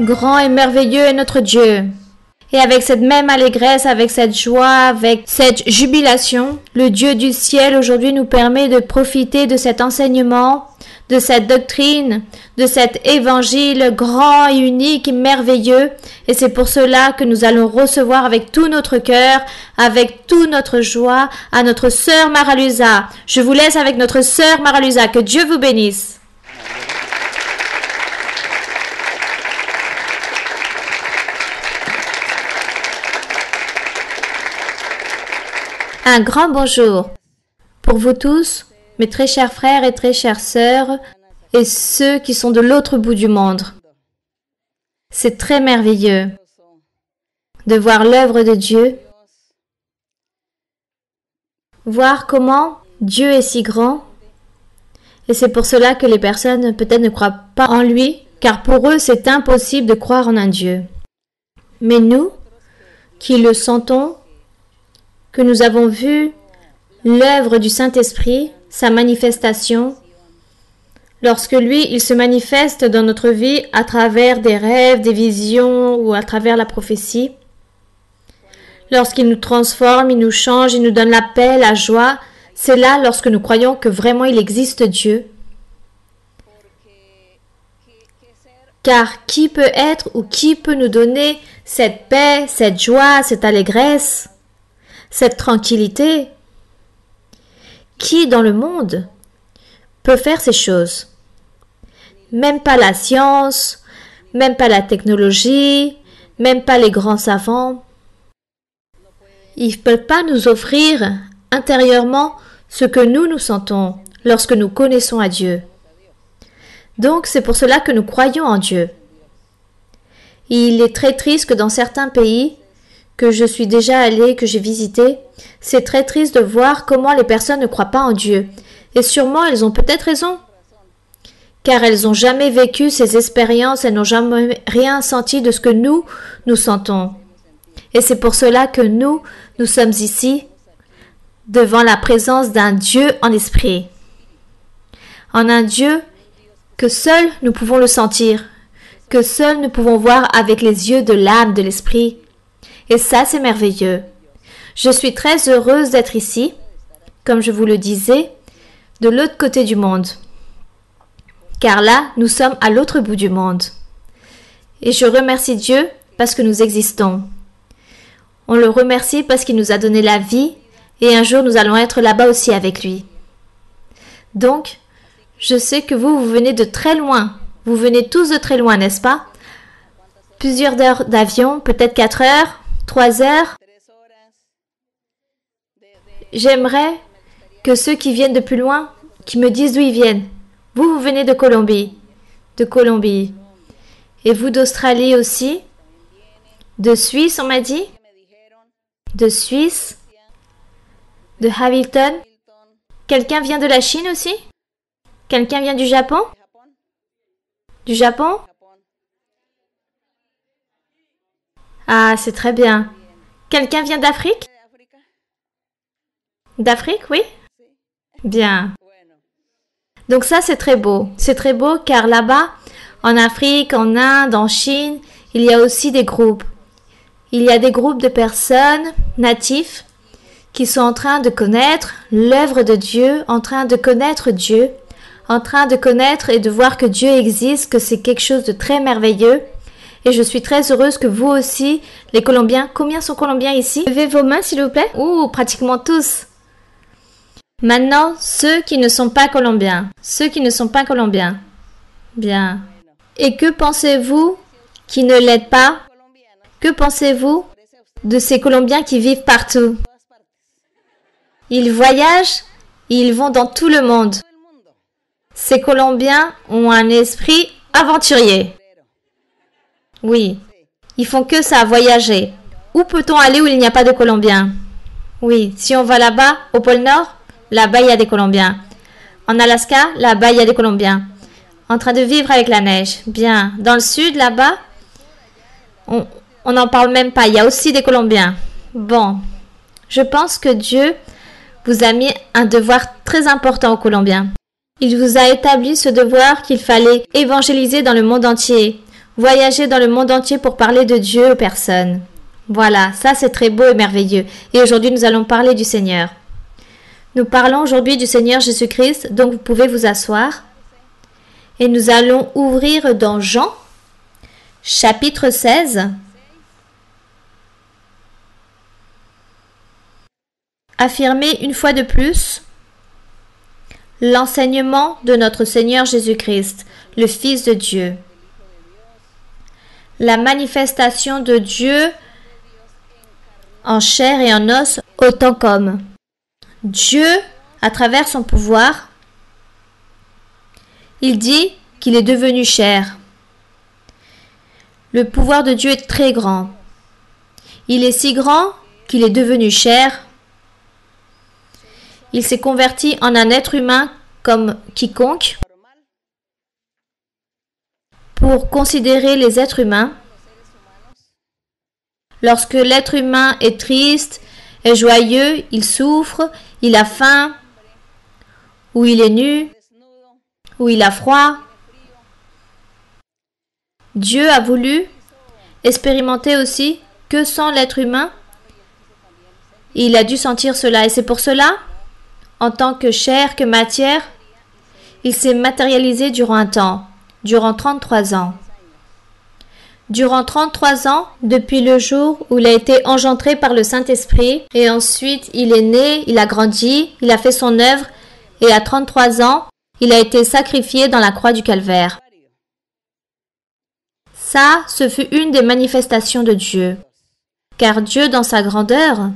Grand et merveilleux est notre Dieu. Et avec cette même allégresse, avec cette joie, avec cette jubilation, le Dieu du ciel aujourd'hui nous permet de profiter de cet enseignement, de cette doctrine, de cet évangile grand et unique et merveilleux. Et c'est pour cela que nous allons recevoir avec tout notre cœur, avec toute notre joie, à notre sœur Maralusa. Je vous laisse avec notre sœur Maralusa. Que Dieu vous bénisse. Un grand bonjour pour vous tous, mes très chers frères et très chères sœurs, et ceux qui sont de l'autre bout du monde. C'est très merveilleux de voir l'œuvre de Dieu, voir comment Dieu est si grand, et c'est pour cela que les personnes peut-être ne croient pas en lui, car pour eux c'est impossible de croire en un Dieu. Mais nous, qui le sentons, que nous avons vu l'œuvre du Saint-Esprit, sa manifestation, lorsque lui, il se manifeste dans notre vie à travers des rêves, des visions ou à travers la prophétie, lorsqu'il nous transforme, il nous change, il nous donne la paix, la joie, c'est là lorsque nous croyons que vraiment il existe Dieu. Car qui peut être ou qui peut nous donner cette paix, cette joie, cette allégresse, cette tranquillité? Qui dans le monde peut faire ces choses? Même pas la science, même pas la technologie, même pas les grands savants. Ils ne peuvent pas nous offrir intérieurement ce que nous sentons lorsque nous connaissons à Dieu. Donc c'est pour cela que nous croyons en Dieu. Il est très triste que dans certains pays que je suis déjà allée, que j'ai visité, c'est très triste de voir comment les personnes ne croient pas en Dieu. Et sûrement, elles ont peut-être raison. Car elles n'ont jamais vécu ces expériences, elles n'ont jamais rien senti de ce que nous sentons. Et c'est pour cela que nous sommes ici, devant la présence d'un Dieu en esprit. En un Dieu que seuls nous pouvons le sentir, que seuls nous pouvons voir avec les yeux de l'âme, de l'esprit. Et ça, c'est merveilleux. Je suis très heureuse d'être ici, comme je vous le disais, de l'autre côté du monde. Car là, nous sommes à l'autre bout du monde. Et je remercie Dieu parce que nous existons. On le remercie parce qu'il nous a donné la vie et un jour nous allons être là-bas aussi avec lui. Donc, je sais que vous venez de très loin. Vous venez tous de très loin, n'est-ce pas? Plusieurs heures d'avion, peut-être 4 heures. 3 heures. J'aimerais que ceux qui viennent de plus loin, qui me disent d'où ils viennent. Vous venez de Colombie. De Colombie. Et vous d'Australie aussi. De Suisse, on m'a dit. De Suisse. De Hamilton. Quelqu'un vient de la Chine aussi? Quelqu'un vient du Japon? Du Japon? Ah, c'est très bien. Quelqu'un vient d'Afrique? D'Afrique, oui? Bien. Donc ça, c'est très beau. C'est très beau car là-bas, en Afrique, en Inde, en Chine, il y a aussi des groupes. Il y a des groupes de personnes natifs qui sont en train de connaître l'œuvre de Dieu, en train de connaître Dieu, en train de connaître et de voir que Dieu existe, que c'est quelque chose de très merveilleux. Et je suis très heureuse que vous aussi, les Colombiens, combien sont Colombiens ici? Levez vos mains s'il vous plaît. Ouh, pratiquement tous. Maintenant, ceux qui ne sont pas Colombiens. Ceux qui ne sont pas Colombiens. Bien. Et que pensez-vous qui ne l'aident pas? Que pensez-vous de ces Colombiens qui vivent partout? Ils voyagent et ils vont dans tout le monde. Ces Colombiens ont un esprit aventurier. Oui, ils font que ça, voyager. Où peut-on aller où il n'y a pas de Colombiens? Oui, si on va là-bas, au pôle Nord, là-bas il y a des Colombiens. En Alaska, là-bas il y a des Colombiens. En train de vivre avec la neige. Bien. Dans le sud, là-bas, on n'en parle même pas. Il y a aussi des Colombiens. Bon, je pense que Dieu vous a mis un devoir très important aux Colombiens. Il vous a établi ce devoir qu'il fallait évangéliser dans le monde entier, voyager dans le monde entier pour parler de Dieu aux personnes. Voilà, ça c'est très beau et merveilleux. Et aujourd'hui, nous allons parler du Seigneur. Nous parlons aujourd'hui du Seigneur Jésus-Christ, donc vous pouvez vous asseoir. Et nous allons ouvrir dans Jean, chapitre 16. Affirmer une fois de plus l'enseignement de notre Seigneur Jésus-Christ, le Fils de Dieu. La manifestation de Dieu en chair et en os autant qu'homme. Dieu, à travers son pouvoir, il dit qu'il est devenu chair. Le pouvoir de Dieu est très grand. Il est si grand qu'il est devenu chair. Il s'est converti en un être humain comme quiconque pour considérer les êtres humains. Lorsque l'être humain est triste, est joyeux, il souffre, il a faim, ou il est nu, ou il a froid. Dieu a voulu expérimenter aussi que sent l'être humain. Et il a dû sentir cela. Et c'est pour cela, en tant que chair, que matière, il s'est matérialisé durant un temps, durant 33 ans. Durant 33 ans, depuis le jour où il a été engendré par le Saint-Esprit, et ensuite il est né, il a grandi, il a fait son œuvre, et à 33 ans, il a été sacrifié dans la croix du Calvaire. Ça, ce fut une des manifestations de Dieu. Car Dieu, dans sa grandeur,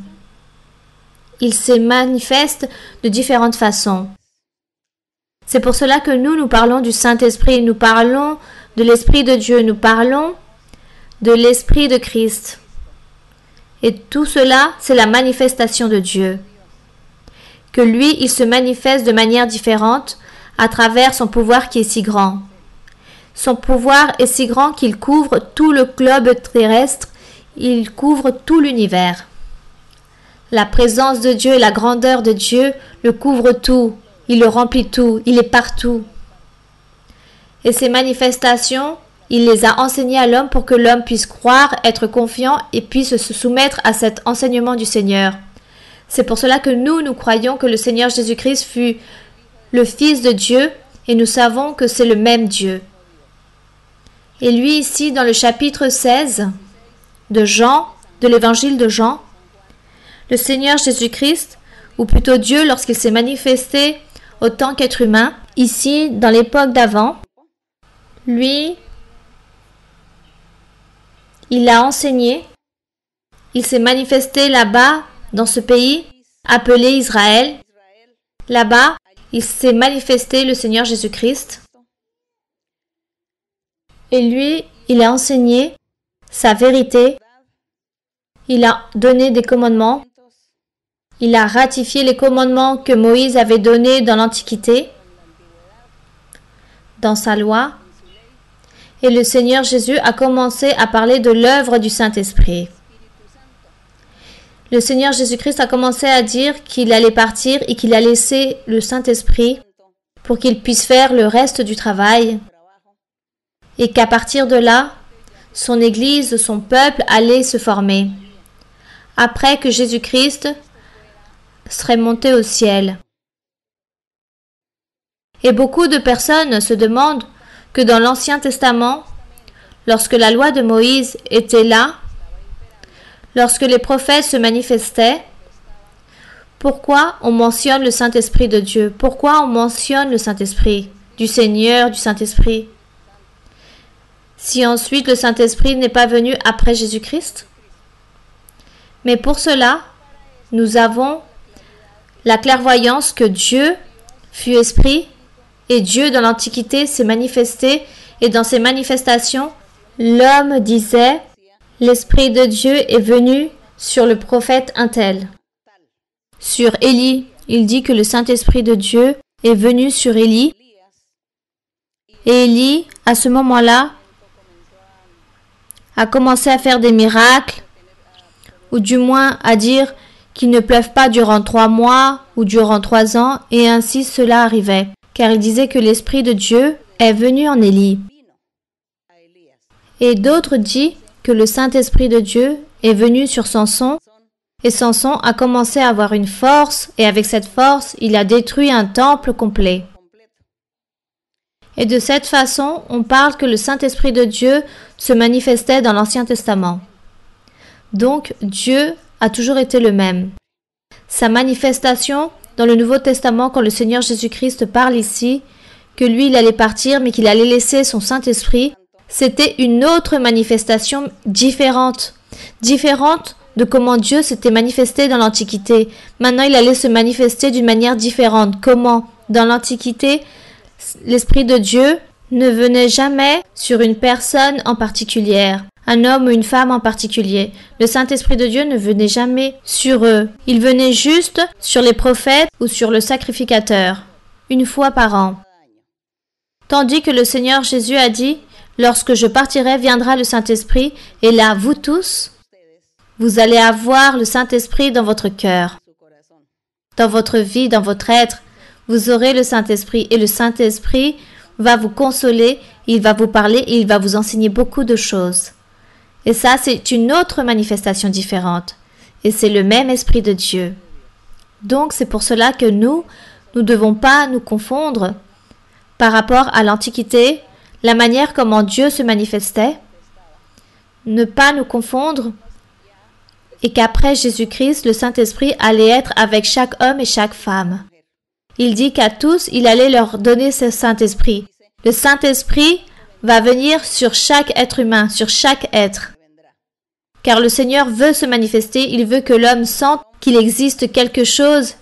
il se manifeste de différentes façons. C'est pour cela que nous parlons du Saint-Esprit, nous parlons de l'Esprit de Dieu, nous parlons de l'Esprit de Christ. Et tout cela, c'est la manifestation de Dieu. Que lui, il se manifeste de manière différente à travers son pouvoir qui est si grand. Son pouvoir est si grand qu'il couvre tout le globe terrestre, il couvre tout l'univers. La présence de Dieu et la grandeur de Dieu le couvrent tout, il le remplit tout, il est partout. Et ces manifestations, il les a enseignées à l'homme pour que l'homme puisse croire, être confiant et puisse se soumettre à cet enseignement du Seigneur. C'est pour cela que nous croyons que le Seigneur Jésus-Christ fut le Fils de Dieu et nous savons que c'est le même Dieu. Et lui ici, dans le chapitre 16 de Jean, de l'évangile de Jean, le Seigneur Jésus-Christ, ou plutôt Dieu lorsqu'il s'est manifesté autant qu'être humain, ici, dans l'époque d'avant, lui, il a enseigné, il s'est manifesté là-bas, dans ce pays, appelé Israël. Là-bas, il s'est manifesté le Seigneur Jésus-Christ. Et lui, il a enseigné sa vérité. Il a donné des commandements. Il a ratifié les commandements que Moïse avait donnés dans l'Antiquité, dans sa loi. Et le Seigneur Jésus a commencé à parler de l'œuvre du Saint-Esprit. Le Seigneur Jésus-Christ a commencé à dire qu'il allait partir et qu'il a laissé le Saint-Esprit pour qu'il puisse faire le reste du travail et qu'à partir de là, son Église, son peuple allait se former. Après que Jésus-Christ serait monté au ciel. Et beaucoup de personnes se demandent que dans l'Ancien Testament, lorsque la loi de Moïse était là, lorsque les prophètes se manifestaient, pourquoi on mentionne le Saint-Esprit de Dieu? Pourquoi on mentionne le Saint-Esprit, du Seigneur, du Saint-Esprit? Si ensuite le Saint-Esprit n'est pas venu après Jésus-Christ? Mais pour cela, nous avons la clairvoyance que Dieu fut esprit Et Dieu dans l'Antiquité s'est manifesté et dans ses manifestations, l'homme disait « L'Esprit de Dieu est venu sur le prophète un tel ». Sur Élie, il dit que le Saint-Esprit de Dieu est venu sur Élie. Et Élie, à ce moment-là, a commencé à faire des miracles, ou du moins à dire qu'il ne pleuve pas durant 3 mois ou durant 3 ans, et ainsi cela arrivait, car il disait que l'Esprit de Dieu est venu en Élie. Et d'autres disent que le Saint-Esprit de Dieu est venu sur Samson, et Samson a commencé à avoir une force, et avec cette force, il a détruit un temple complet. Et de cette façon, on parle que le Saint-Esprit de Dieu se manifestait dans l'Ancien Testament. Donc, Dieu a toujours été le même. Sa manifestation dans le Nouveau Testament, quand le Seigneur Jésus-Christ parle ici, que lui, il allait partir, mais qu'il allait laisser son Saint-Esprit, c'était une autre manifestation différente de comment Dieu s'était manifesté dans l'Antiquité. Maintenant, il allait se manifester d'une manière différente. Comment? Dans l'Antiquité, l'Esprit de Dieu ne venait jamais sur une personne en particulier, un homme ou une femme en particulier. Le Saint-Esprit de Dieu ne venait jamais sur eux. Il venait juste sur les prophètes ou sur le sacrificateur, une fois par an. Tandis que le Seigneur Jésus a dit « Lorsque je partirai, viendra le Saint-Esprit, et là, vous tous, vous allez avoir le Saint-Esprit dans votre cœur, dans votre vie, dans votre être. Vous aurez le Saint-Esprit, et le Saint-Esprit va vous consoler, il va vous parler et il va vous enseigner beaucoup de choses. » Et ça, c'est une autre manifestation différente. Et c'est le même Esprit de Dieu. Donc, c'est pour cela que nous ne devons pas nous confondre par rapport à l'Antiquité, la manière comment Dieu se manifestait, ne pas nous confondre, et qu'après Jésus-Christ, le Saint-Esprit allait être avec chaque homme et chaque femme. Il dit qu'à tous, il allait leur donner ce Saint-Esprit. Le Saint-Esprit va venir sur chaque être humain, sur chaque être. Car le Seigneur veut se manifester, il veut que l'homme sente qu'il existe quelque chose,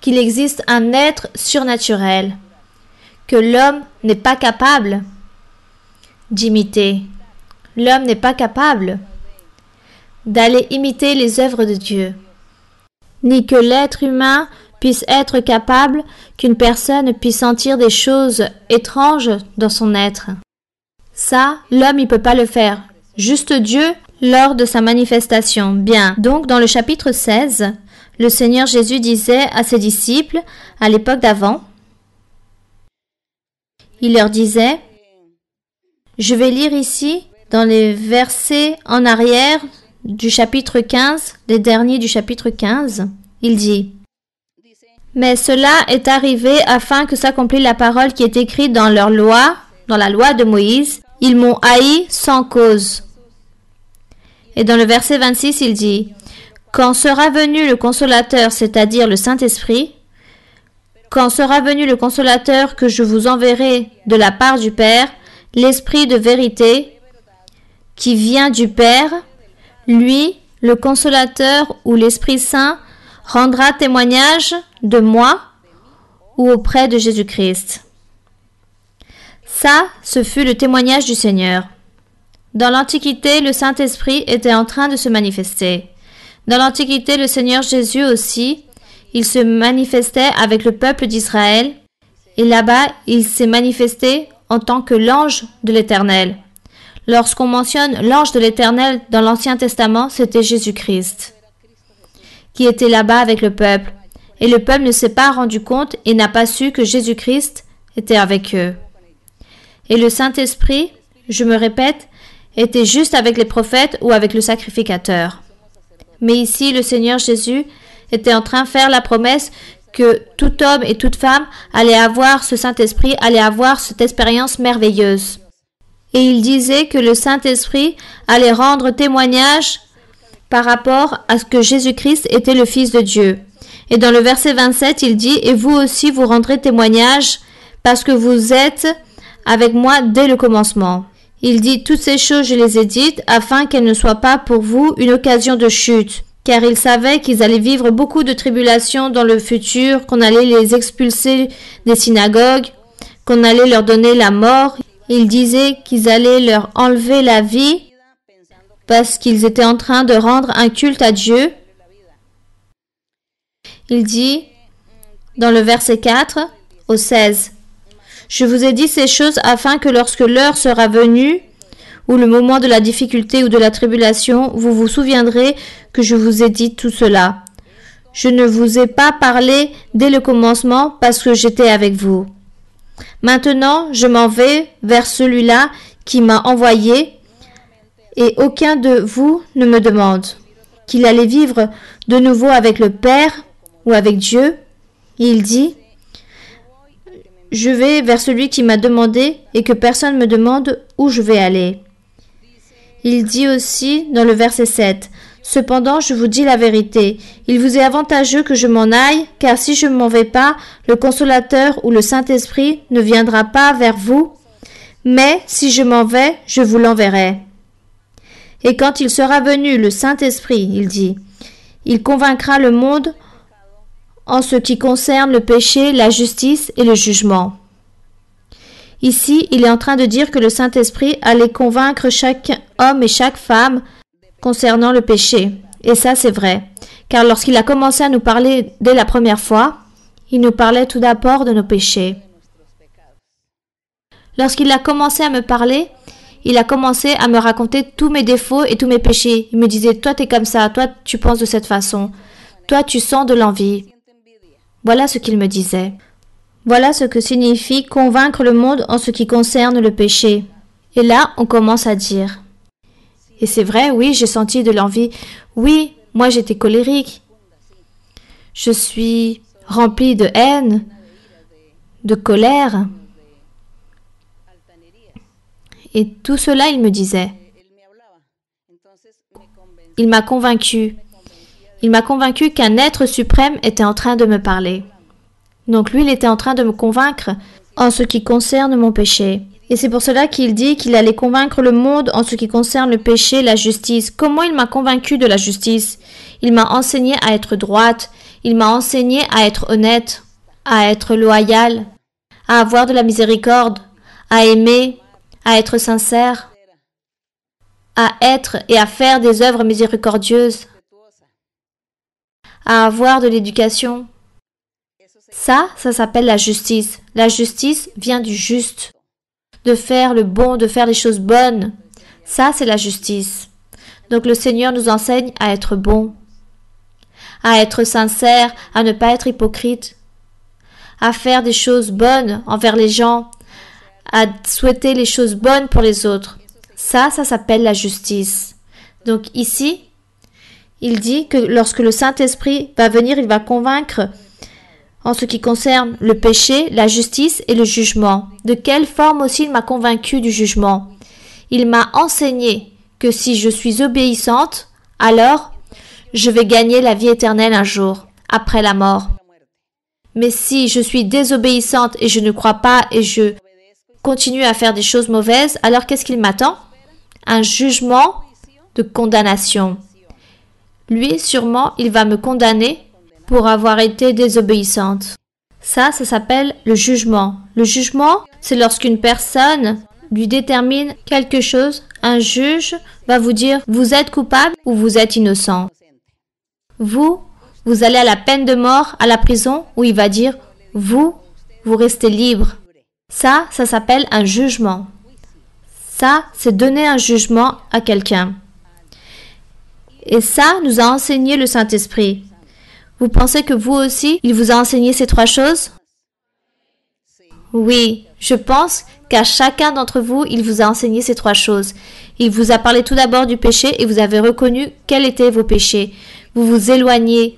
qu'il existe un être surnaturel, que l'homme n'est pas capable d'imiter. L'homme n'est pas capable d'aller imiter les œuvres de Dieu, ni que l'être humain puisse être capable qu'une personne puisse sentir des choses étranges dans son être. Ça, l'homme, il peut pas le faire. Juste Dieu, lors de sa manifestation. Bien. Donc, dans le chapitre 16, le Seigneur Jésus disait à ses disciples, à l'époque d'avant, il leur disait, je vais lire ici, dans les versets en arrière du chapitre 15, les derniers du chapitre 15, il dit, mais cela est arrivé afin que s'accomplisse la parole qui est écrite dans leur loi, dans la loi de Moïse. Ils m'ont haï sans cause. Et dans le verset 26, il dit, quand sera venu le Consolateur, c'est-à-dire le Saint-Esprit, quand sera venu le Consolateur que je vous enverrai de la part du Père, l'Esprit de vérité qui vient du Père, lui, le Consolateur ou l'Esprit Saint, rendra témoignage de moi ou auprès de Jésus-Christ. Ça, ce fut le témoignage du Seigneur. Dans l'Antiquité, le Saint-Esprit était en train de se manifester. Dans l'Antiquité, le Seigneur Jésus aussi, il se manifestait avec le peuple d'Israël, et là-bas, il s'est manifesté en tant que l'ange de l'Éternel. Lorsqu'on mentionne l'ange de l'Éternel dans l'Ancien Testament, c'était Jésus-Christ, qui était là-bas avec le peuple. Et le peuple ne s'est pas rendu compte et n'a pas su que Jésus-Christ était avec eux. Et le Saint-Esprit, je me répète, était juste avec les prophètes ou avec le sacrificateur. Mais ici, le Seigneur Jésus était en train de faire la promesse que tout homme et toute femme allait avoir ce Saint-Esprit, allait avoir cette expérience merveilleuse. Et il disait que le Saint-Esprit allait rendre témoignage par rapport à ce que Jésus-Christ était le Fils de Dieu. Et dans le verset 27, il dit « Et vous aussi vous rendrez témoignage parce que vous êtes avec moi dès le commencement. » Il dit « Toutes ces choses je les ai dites afin qu'elles ne soient pas pour vous une occasion de chute. » Car il savait qu'ils allaient vivre beaucoup de tribulations dans le futur, qu'on allait les expulser des synagogues. qu'on allait leur donner la mort. Il disait qu'ils allaient leur enlever la vie parce qu'ils étaient en train de rendre un culte à Dieu. Il dit dans le verset 4 au 16, « Je vous ai dit ces choses afin que lorsque l'heure sera venue, ou le moment de la difficulté ou de la tribulation, vous vous souviendrez que je vous ai dit tout cela. Je ne vous ai pas parlé dès le commencement parce que j'étais avec vous. Maintenant, je m'en vais vers celui-là qui m'a envoyé et aucun de vous ne me demande qu'il allait vivre de nouveau avec le Père ou avec Dieu. Il dit, je vais vers celui qui m'a demandé et que personne me demande où je vais aller. Il dit aussi dans le verset 7, cependant, je vous dis la vérité, il vous est avantageux que je m'en aille, car si je ne m'en vais pas, le Consolateur ou le Saint-Esprit ne viendra pas vers vous, mais si je m'en vais, je vous l'enverrai. Et quand il sera venu, le Saint-Esprit, il dit, il convaincra le monde en ce qui concerne le péché, la justice et le jugement. Ici, il est en train de dire que le Saint-Esprit allait convaincre chaque homme et chaque femme concernant le péché. Et ça, c'est vrai. Car lorsqu'il a commencé à nous parler dès la première fois, il nous parlait tout d'abord de nos péchés. Lorsqu'il a commencé à me parler, il a commencé à me raconter tous mes défauts et tous mes péchés. Il me disait, toi, t'es comme ça, toi, tu penses de cette façon, toi, tu sens de l'envie. Voilà ce qu'il me disait. Voilà ce que signifie convaincre le monde en ce qui concerne le péché. Et là, on commence à dire. Et c'est vrai, oui, j'ai senti de l'envie. Oui, moi j'étais colérique. Je suis remplie de haine, de colère. Et tout cela, il me disait. Il m'a convaincu. Il m'a convaincu qu'un être suprême était en train de me parler. Donc lui, il était en train de me convaincre en ce qui concerne mon péché. Et c'est pour cela qu'il dit qu'il allait convaincre le monde en ce qui concerne le péché, la justice. Comment il m'a convaincu de la justice? Il m'a enseigné à être droite. Il m'a enseigné à être honnête, à être loyal, à avoir de la miséricorde, à aimer, à être sincère, à être et à faire des œuvres miséricordieuses, à avoir de l'éducation. Ça s'appelle la justice. La justice vient du juste. De faire le bon, de faire les choses bonnes. Ça, c'est la justice. Donc le Seigneur nous enseigne à être bon, à être sincère, à ne pas être hypocrite, à faire des choses bonnes envers les gens, à souhaiter les choses bonnes pour les autres. Ça s'appelle la justice. Donc ici, il dit que lorsque le Saint-Esprit va venir, il va convaincre en ce qui concerne le péché, la justice et le jugement. De quelle forme aussi il m'a convaincu du jugement? Il m'a enseigné que si je suis obéissante, alors je vais gagner la vie éternelle un jour, après la mort. Mais si je suis désobéissante et je ne crois pas et je continue à faire des choses mauvaises, alors qu'est-ce qu'il m'attend? Un jugement de condamnation. Lui, sûrement, il va me condamner pour avoir été désobéissante. Ça s'appelle le jugement. Le jugement, c'est lorsqu'une personne lui détermine quelque chose. Un juge va vous dire « vous êtes coupable » ou « vous êtes innocent ». Vous allez à la peine de mort, à la prison, où il va dire « vous restez libre ». Ça s'appelle un jugement. Ça, c'est donner un jugement à quelqu'un. Et ça nous a enseigné le Saint-Esprit. Vous pensez que vous aussi, il vous a enseigné ces trois choses? Oui, je pense qu'à chacun d'entre vous, il vous a enseigné ces trois choses. Il vous a parlé tout d'abord du péché et vous avez reconnu quels étaient vos péchés. Vous vous éloignez.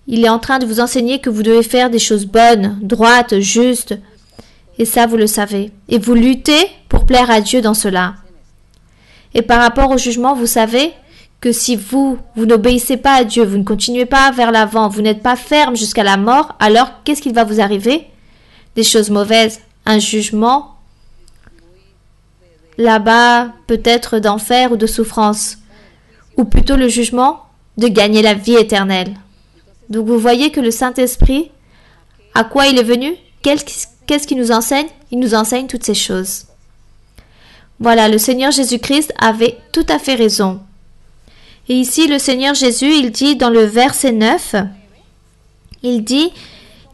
Il est en train de vous enseigner que vous devez faire des choses bonnes, droites, justes. Et ça, vous le savez. Et vous luttez pour plaire à Dieu dans cela. Et par rapport au jugement, vous savez que si vous n'obéissez pas à Dieu, vous ne continuez pas vers l'avant, vous n'êtes pas ferme jusqu'à la mort, alors qu'est-ce qu'il va vous arriver? Des choses mauvaises, un jugement, là-bas peut-être d'enfer ou de souffrance, ou plutôt le jugement de gagner la vie éternelle. Donc vous voyez que le Saint-Esprit, à quoi il est venu? qu'est-ce qu'il nous enseigne? Il nous enseigne toutes ces choses. Voilà, le Seigneur Jésus-Christ avait tout à fait raison. Et ici, le Seigneur Jésus, il dit dans le verset 9, il dit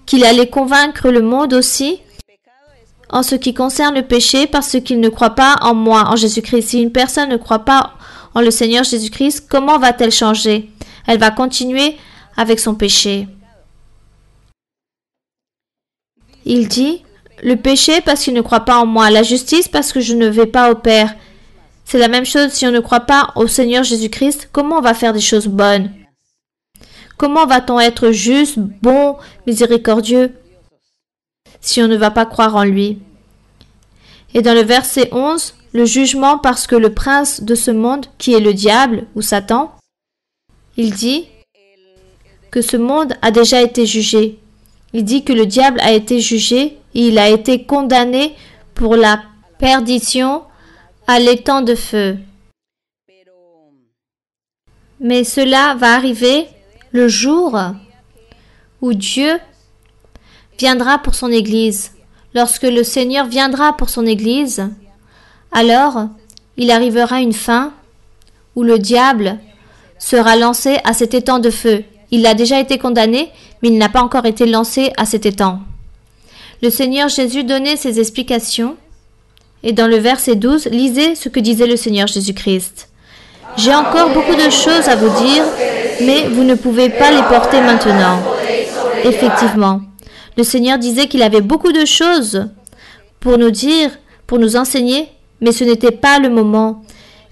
qu'il allait convaincre le monde aussi en ce qui concerne le péché parce qu'il ne croit pas en moi, en Jésus-Christ. Si une personne ne croit pas en le Seigneur Jésus-Christ, comment va-t-elle changer? Elle va continuer avec son péché. Il dit, le péché parce qu'il ne croit pas en moi, la justice parce que je ne vais pas au Père. C'est la même chose si on ne croit pas au Seigneur Jésus-Christ, comment on va faire des choses bonnes? Comment va-t-on être juste, bon, miséricordieux si on ne va pas croire en lui? Et dans le verset 11, le jugement parce que le prince de ce monde, qui est le diable ou Satan, il dit que ce monde a déjà été jugé. Il dit que le diable a été jugé et il a été condamné pour la perdition à l'étang de feu. Mais cela va arriver le jour où Dieu viendra pour son Église. Lorsque le Seigneur viendra pour son Église, alors il arrivera une fin où le diable sera lancé à cet étang de feu. Il a déjà été condamné, mais il n'a pas encore été lancé à cet étang. Le Seigneur Jésus donnait ses explications et dans le verset 12, lisez ce que disait le Seigneur Jésus-Christ. « J'ai encore beaucoup de choses à vous dire, mais vous ne pouvez pas les porter maintenant. » Effectivement, le Seigneur disait qu'il avait beaucoup de choses pour nous dire, pour nous enseigner, mais ce n'était pas le moment,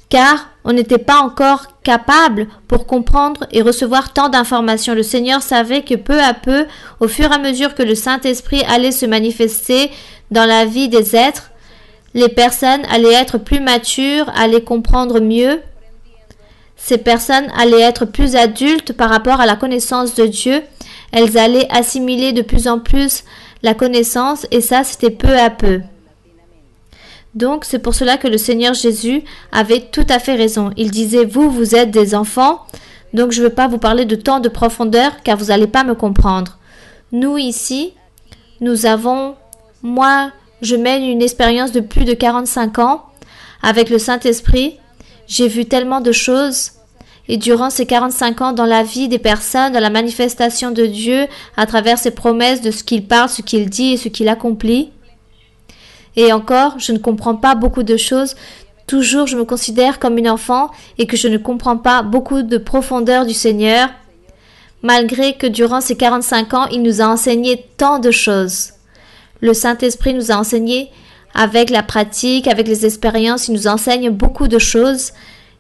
car on n'était pas encore capable pour comprendre et recevoir tant d'informations. Le Seigneur savait que peu à peu, au fur et à mesure que le Saint-Esprit allait se manifester dans la vie des êtres, les personnes allaient être plus matures, allaient comprendre mieux. Ces personnes allaient être plus adultes par rapport à la connaissance de Dieu. Elles allaient assimiler de plus en plus la connaissance et ça, c'était peu à peu. Donc, c'est pour cela que le Seigneur Jésus avait tout à fait raison. Il disait, vous êtes des enfants, donc je ne veux pas vous parler de tant de profondeur car vous n'allez pas me comprendre. Nous, ici, nous avons, je mène une expérience de plus de 45 ans avec le Saint-Esprit. J'ai vu tellement de choses et durant ces 45 ans dans la vie des personnes, dans la manifestation de Dieu, à travers ses promesses de ce qu'il parle, ce qu'il dit et ce qu'il accomplit. Et encore, je ne comprends pas beaucoup de choses. Toujours, je me considère comme une enfant et que je ne comprends pas beaucoup de profondeur du Seigneur, malgré que durant ces 45 ans, il nous a enseigné tant de choses. Le Saint-Esprit nous a enseigné avec la pratique, avec les expériences, il nous enseigne beaucoup de choses.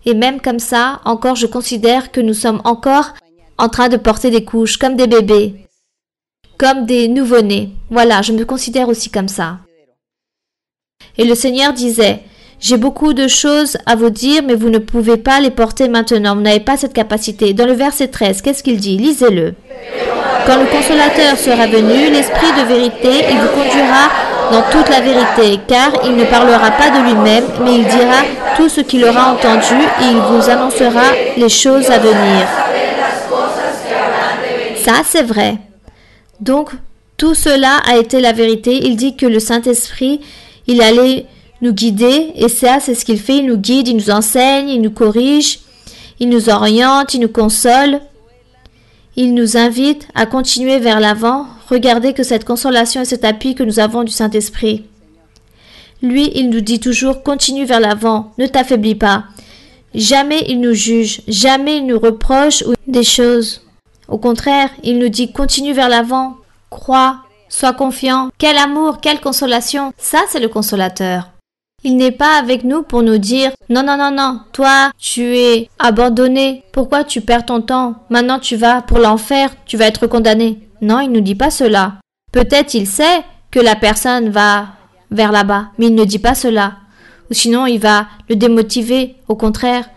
Et même comme ça, encore, je considère que nous sommes encore en train de porter des couches, comme des bébés, comme des nouveau-nés. Voilà, je me considère aussi comme ça. Et le Seigneur disait, « J'ai beaucoup de choses à vous dire, mais vous ne pouvez pas les porter maintenant. Vous n'avez pas cette capacité. » Dans le verset 13, qu'est-ce qu'il dit? Lisez-le. « Quand le Consolateur sera venu, l'Esprit de vérité, il vous conduira dans toute la vérité, car il ne parlera pas de lui-même, mais il dira tout ce qu'il aura entendu et il vous annoncera les choses à venir. » Ça, c'est vrai. Donc, tout cela a été la vérité. Il dit que le Saint-Esprit, il allait nous guider et ça, c'est ce qu'il fait. Il nous guide, il nous enseigne, il nous corrige, il nous oriente, il nous console. Il nous invite à continuer vers l'avant. Regardez que cette consolation et cet appui que nous avons du Saint-Esprit. Lui, il nous dit toujours, continue vers l'avant, ne t'affaiblis pas. Jamais il nous juge, jamais il nous reproche ou des choses. Au contraire, il nous dit, continue vers l'avant, crois, sois confiant. Quel amour, quelle consolation. Ça, c'est le consolateur. Il n'est pas avec nous pour nous dire « Non, non, non, non, toi, tu es abandonné. Pourquoi tu perds ton temps? Maintenant, tu vas pour l'enfer, tu vas être condamné. » Non, il ne nous dit pas cela. Peut-être il sait que la personne va vers là-bas, mais il ne dit pas cela. Ou sinon, il va le démotiver. Au contraire,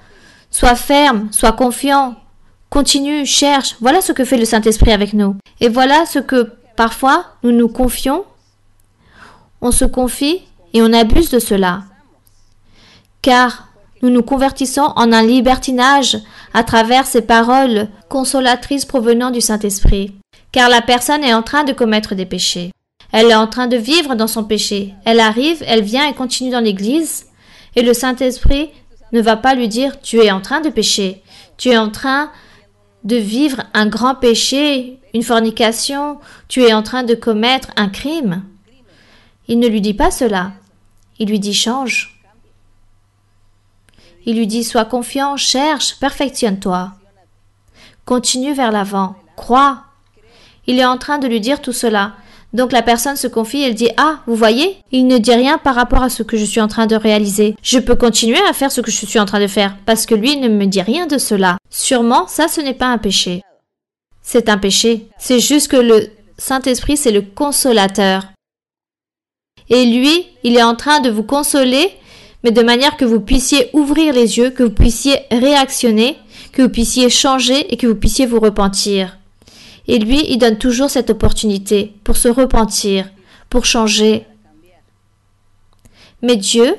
sois ferme, sois confiant, continue, cherche. Voilà ce que fait le Saint-Esprit avec nous. Et voilà ce que, parfois, nous nous confions. On se confie et on abuse de cela, car nous nous convertissons en un libertinage à travers ces paroles consolatrices provenant du Saint-Esprit, car la personne est en train de commettre des péchés. Elle est en train de vivre dans son péché. Elle arrive, elle vient et continue dans l'église. Et le Saint-Esprit ne va pas lui dire « Tu es en train de pécher. Tu es en train de vivre un grand péché, une fornication. Tu es en train de commettre un crime. » Il ne lui dit pas cela. Il lui dit « Change. » Il lui dit « Sois confiant, cherche, perfectionne-toi. Continue vers l'avant. Crois. » Il est en train de lui dire tout cela. Donc la personne se confie, elle dit « Ah, vous voyez, il ne dit rien par rapport à ce que je suis en train de réaliser. Je peux continuer à faire ce que je suis en train de faire, parce que lui il ne me dit rien de cela. Sûrement, ça ce n'est pas un péché. C'est un péché. C'est juste que le Saint-Esprit, c'est le consolateur. Et lui, il est en train de vous consoler, mais de manière que vous puissiez ouvrir les yeux, que vous puissiez réactionner, que vous puissiez changer et que vous puissiez vous repentir. Et lui, il donne toujours cette opportunité pour se repentir, pour changer. Mais Dieu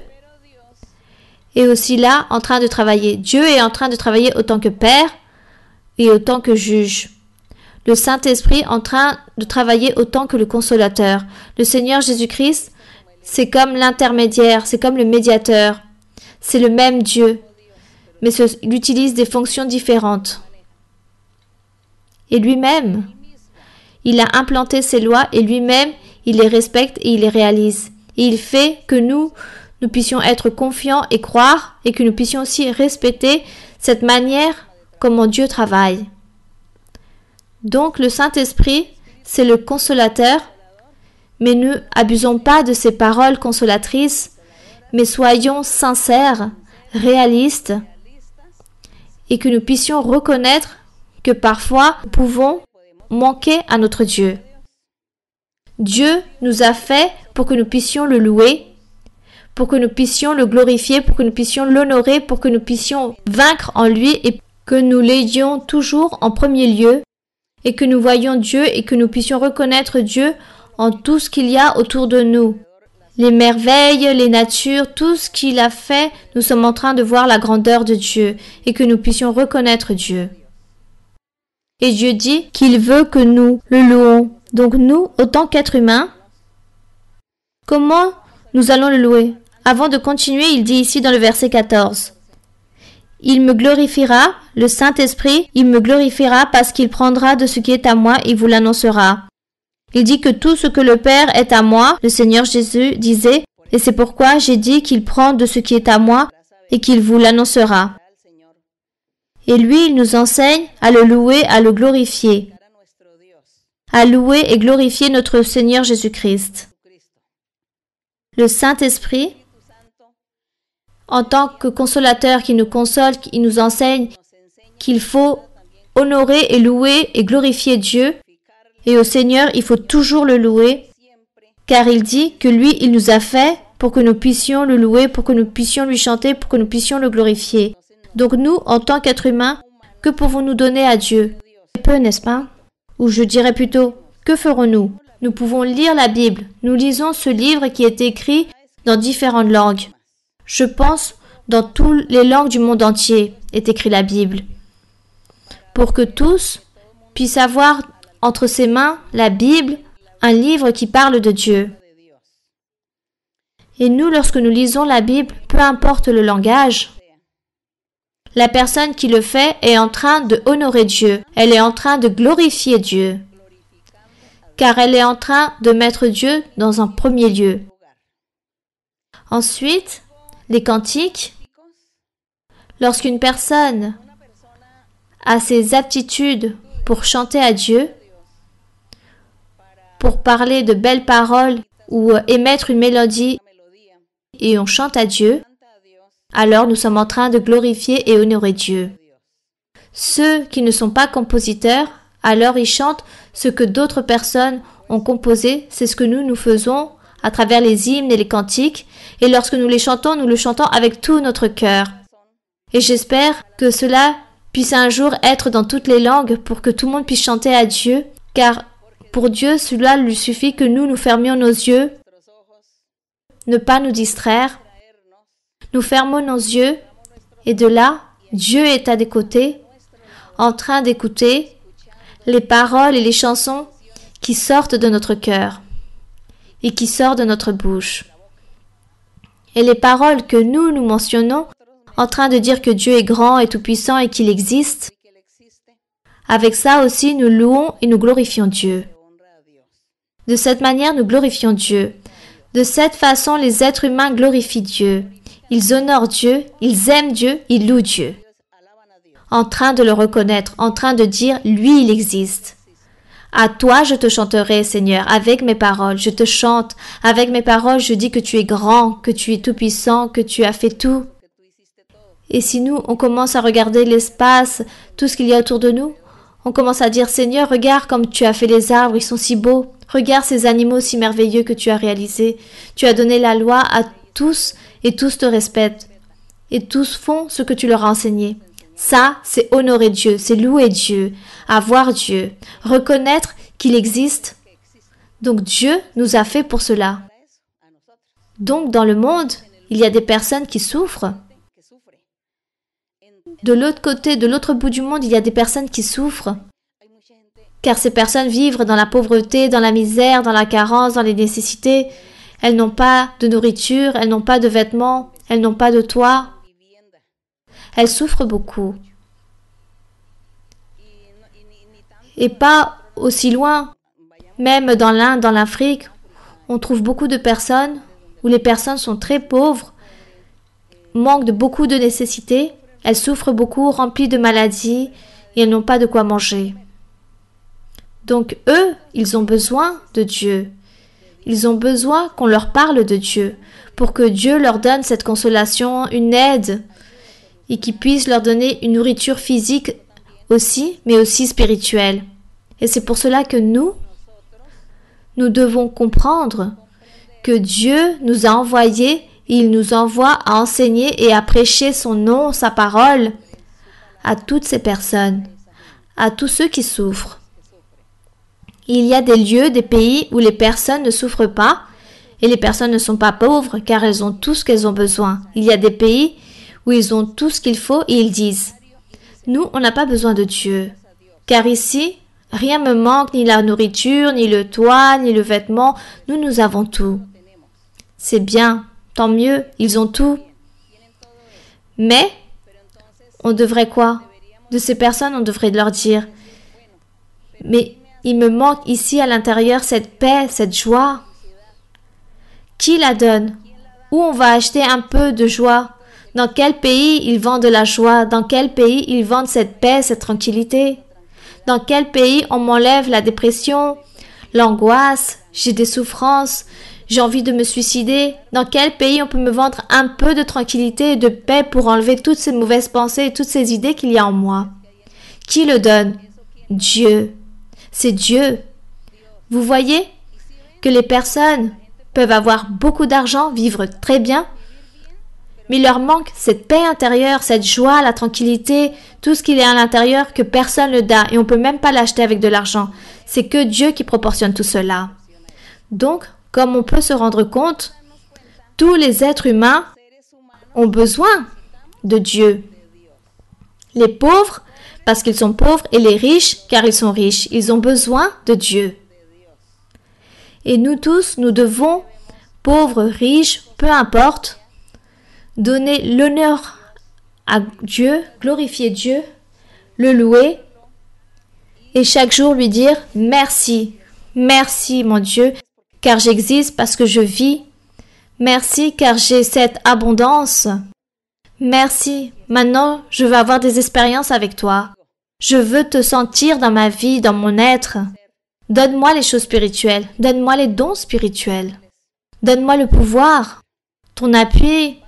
est aussi là en train de travailler. Dieu est en train de travailler autant que Père et autant que juge. Le Saint-Esprit est en train de travailler autant que le Consolateur. Le Seigneur Jésus-Christ, c'est comme l'intermédiaire, c'est comme le médiateur. C'est le même Dieu, mais il utilise des fonctions différentes. Et lui-même, il a implanté ses lois et lui-même, il les respecte et il les réalise. Et il fait que nous puissions être confiants et croire et que nous puissions aussi respecter cette manière comment Dieu travaille. Donc le Saint-Esprit, c'est le consolateur, mais ne abusons pas de ces paroles consolatrices, mais soyons sincères, réalistes, et que nous puissions reconnaître que parfois nous pouvons manquer à notre Dieu. Dieu nous a fait pour que nous puissions le louer, pour que nous puissions le glorifier, pour que nous puissions l'honorer, pour que nous puissions vaincre en lui et que nous l'aydions toujours en premier lieu et que nous voyions Dieu et que nous puissions reconnaître Dieu en tout ce qu'il y a autour de nous. Les merveilles, les natures, tout ce qu'il a fait, nous sommes en train de voir la grandeur de Dieu et que nous puissions reconnaître Dieu. Et Dieu dit qu'il veut que nous le louons. Donc nous, autant qu'êtres humains, comment nous allons le louer? Avant de continuer, il dit ici dans le verset 14, « Il me glorifiera, le Saint-Esprit, il me glorifiera parce qu'il prendra de ce qui est à moi et vous l'annoncera. » Il dit que tout ce que le Père est à moi, le Seigneur Jésus disait, et c'est pourquoi j'ai dit qu'il prend de ce qui est à moi et qu'il vous l'annoncera. Et lui, il nous enseigne à le louer, à le glorifier, à louer et glorifier notre Seigneur Jésus-Christ. Le Saint-Esprit, en tant que consolateur qui nous console, qui nous enseigne qu'il faut honorer et louer et glorifier Dieu, et au Seigneur, il faut toujours le louer, car il dit que lui, il nous a fait pour que nous puissions le louer, pour que nous puissions lui chanter, pour que nous puissions le glorifier. Donc nous, en tant qu'êtres humains, que pouvons-nous donner à Dieu? Peu, n'est-ce pas? Ou je dirais plutôt, que ferons-nous? Nous pouvons lire la Bible. Nous lisons ce livre qui est écrit dans différentes langues. Je pense, dans toutes les langues du monde entier est écrit la Bible. Pour que tous puissent avoir entre ses mains la Bible, un livre qui parle de Dieu. Et nous, lorsque nous lisons la Bible, peu importe le langage, la personne qui le fait est en train de honorer Dieu. Elle est en train de glorifier Dieu. Car elle est en train de mettre Dieu dans un premier lieu. Ensuite, les cantiques. Lorsqu'une personne a ses aptitudes pour chanter à Dieu, pour parler de belles paroles ou émettre une mélodie et on chante à Dieu, alors nous sommes en train de glorifier et honorer Dieu. Ceux qui ne sont pas compositeurs, alors ils chantent ce que d'autres personnes ont composé, c'est ce que nous faisons à travers les hymnes et les cantiques, et lorsque nous les chantons, nous le chantons avec tout notre cœur. Et j'espère que cela puisse un jour être dans toutes les langues pour que tout le monde puisse chanter à Dieu, car pour Dieu, cela lui suffit que nous fermions nos yeux, ne pas nous distraire. Nous fermons nos yeux et de là, Dieu est à des côtés, en train d'écouter les paroles et les chansons qui sortent de notre cœur. et qui sort de notre bouche. Et les paroles que nous mentionnons en train de dire que Dieu est grand et tout-puissant et qu'il existe, avec ça aussi nous louons et nous glorifions Dieu. De cette manière, nous glorifions Dieu. De cette façon, les êtres humains glorifient Dieu. Ils honorent Dieu, ils aiment Dieu, ils louent Dieu. En train de le reconnaître, en train de dire, lui, il existe. À toi, je te chanterai, Seigneur, avec mes paroles. Je te chante. Avec mes paroles, je dis que tu es grand, que tu es tout-puissant, que tu as fait tout. Et si nous, on commence à regarder l'espace, tout ce qu'il y a autour de nous, on commence à dire, Seigneur, regarde comme tu as fait les arbres, ils sont si beaux. Regarde ces animaux si merveilleux que tu as réalisés. Tu as donné la loi à tous et tous te respectent. Et tous font ce que tu leur as enseigné. Ça, c'est honorer Dieu, c'est louer Dieu, avoir Dieu, reconnaître qu'il existe. Donc Dieu nous a fait pour cela. Donc dans le monde, il y a des personnes qui souffrent. De l'autre côté, de l'autre bout du monde, il y a des personnes qui souffrent. Car ces personnes vivent dans la pauvreté, dans la misère, dans la carence, dans les nécessités. Elles n'ont pas de nourriture, elles n'ont pas de vêtements, elles n'ont pas de toit. Elles souffrent beaucoup. Et pas aussi loin, même dans l'Inde, dans l'Afrique, on trouve beaucoup de personnes où les personnes sont très pauvres, manquent de beaucoup de nécessités, elles souffrent beaucoup, remplies de maladies, et elles n'ont pas de quoi manger. Donc eux, ils ont besoin de Dieu. Ils ont besoin qu'on leur parle de Dieu, pour que Dieu leur donne cette consolation, une aide, et qu'il puisse leur donner une nourriture physique aussi, mais aussi spirituelle. Et c'est pour cela que nous devons comprendre que Dieu nous a envoyés, et il nous envoie à enseigner et à prêcher son nom, sa parole, à toutes ces personnes, à tous ceux qui souffrent. Il y a des lieux, des pays où les personnes ne souffrent pas, et les personnes ne sont pas pauvres, car elles ont tout ce qu'elles ont besoin. Il y a des pays où ils ont tout ce qu'il faut et ils disent « Nous, on n'a pas besoin de Dieu, car ici, rien me manque, ni la nourriture, ni le toit, ni le vêtement, nous avons tout. » C'est bien, tant mieux, ils ont tout. Mais, on devrait quoi? De ces personnes, on devrait leur dire « Mais il me manque ici à l'intérieur cette paix, cette joie. » Qui la donne? Où on va acheter un peu de joie? Dans quel pays ils vendent de la joie? Dans quel pays ils vendent cette paix, cette tranquillité? Dans quel pays on m'enlève la dépression, l'angoisse, j'ai des souffrances, j'ai envie de me suicider? Dans quel pays on peut me vendre un peu de tranquillité et de paix pour enlever toutes ces mauvaises pensées et toutes ces idées qu'il y a en moi? Qui le donne? Dieu. C'est Dieu. Vous voyez que les personnes peuvent avoir beaucoup d'argent, vivre très bien, mais il leur manque cette paix intérieure, cette joie, la tranquillité, tout ce qu'il y a à l'intérieur que personne ne donne et on ne peut même pas l'acheter avec de l'argent. C'est que Dieu qui proportionne tout cela. Donc, comme on peut se rendre compte, tous les êtres humains ont besoin de Dieu. Les pauvres, parce qu'ils sont pauvres, et les riches, car ils sont riches. Ils ont besoin de Dieu. Et nous tous, nous devons, pauvres, riches, peu importe, donner l'honneur à Dieu, glorifier Dieu, le louer, et chaque jour lui dire « Merci, merci mon Dieu, car j'existe parce que je vis. Merci car j'ai cette abondance. Merci, maintenant je veux avoir des expériences avec toi. Je veux te sentir dans ma vie, dans mon être. Donne-moi les choses spirituelles, donne-moi les dons spirituels. Donne-moi le pouvoir, ton appui,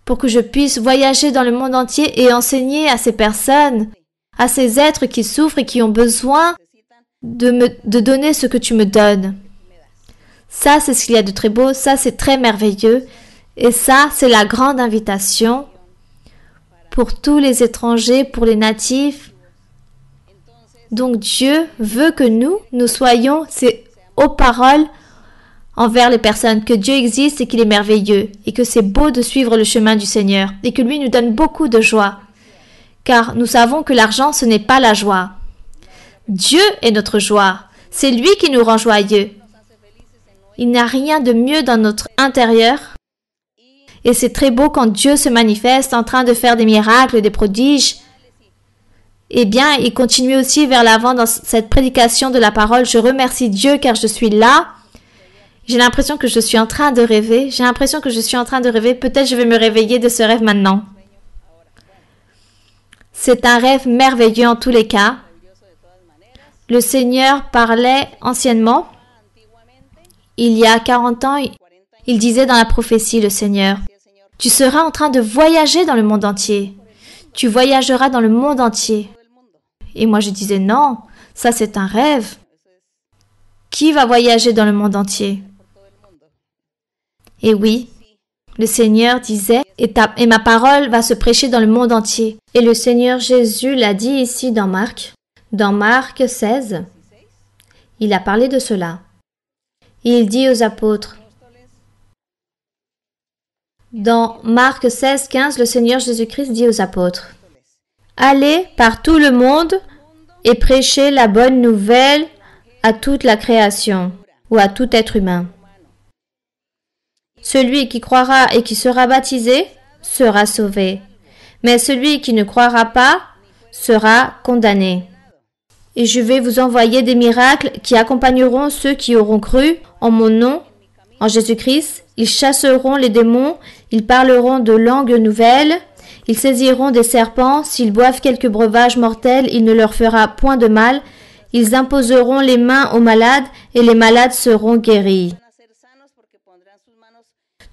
pour que je puisse voyager dans le monde entier et enseigner à ces personnes, à ces êtres qui souffrent et qui ont besoin de donner ce que tu me donnes. » Ça, c'est ce qu'il y a de très beau, ça, c'est très merveilleux. Et ça, c'est la grande invitation pour tous les étrangers, pour les natifs. Donc Dieu veut que nous soyons ces hautes paroles envers les personnes, que Dieu existe et qu'il est merveilleux, et que c'est beau de suivre le chemin du Seigneur, et que lui nous donne beaucoup de joie. Car nous savons que l'argent, ce n'est pas la joie. Dieu est notre joie. C'est lui qui nous rend joyeux. Il n'y a rien de mieux dans notre intérieur. Et c'est très beau quand Dieu se manifeste en train de faire des miracles, des prodiges. Eh bien, il continue aussi vers l'avant dans cette prédication de la parole. Je remercie Dieu car je suis là. J'ai l'impression que je suis en train de rêver. Peut-être je vais me réveiller de ce rêve maintenant. C'est un rêve merveilleux en tous les cas. Le Seigneur parlait anciennement. Il y a 40 ans, il disait dans la prophétie, le Seigneur, « Tu seras en train de voyager dans le monde entier. Tu voyageras dans le monde entier. » Et moi je disais, « Non, ça c'est un rêve. Qui va voyager dans le monde entier ?» Et oui, le Seigneur disait, et ma parole va se prêcher dans le monde entier. Et le Seigneur Jésus l'a dit ici dans Marc 16. Il a parlé de cela. Il dit aux apôtres, dans Marc 16, 15, le Seigneur Jésus-Christ dit aux apôtres, « Allez par tout le monde et prêchez la bonne nouvelle à toute la création ou à tout être humain. Celui qui croira et qui sera baptisé sera sauvé, mais celui qui ne croira pas sera condamné. Et je vais vous envoyer des miracles qui accompagneront ceux qui auront cru en mon nom, en Jésus-Christ. Ils chasseront les démons, ils parleront de langues nouvelles, ils saisiront des serpents, s'ils boivent quelques breuvages mortels, il ne leur fera point de mal. Ils imposeront les mains aux malades et les malades seront guéris. »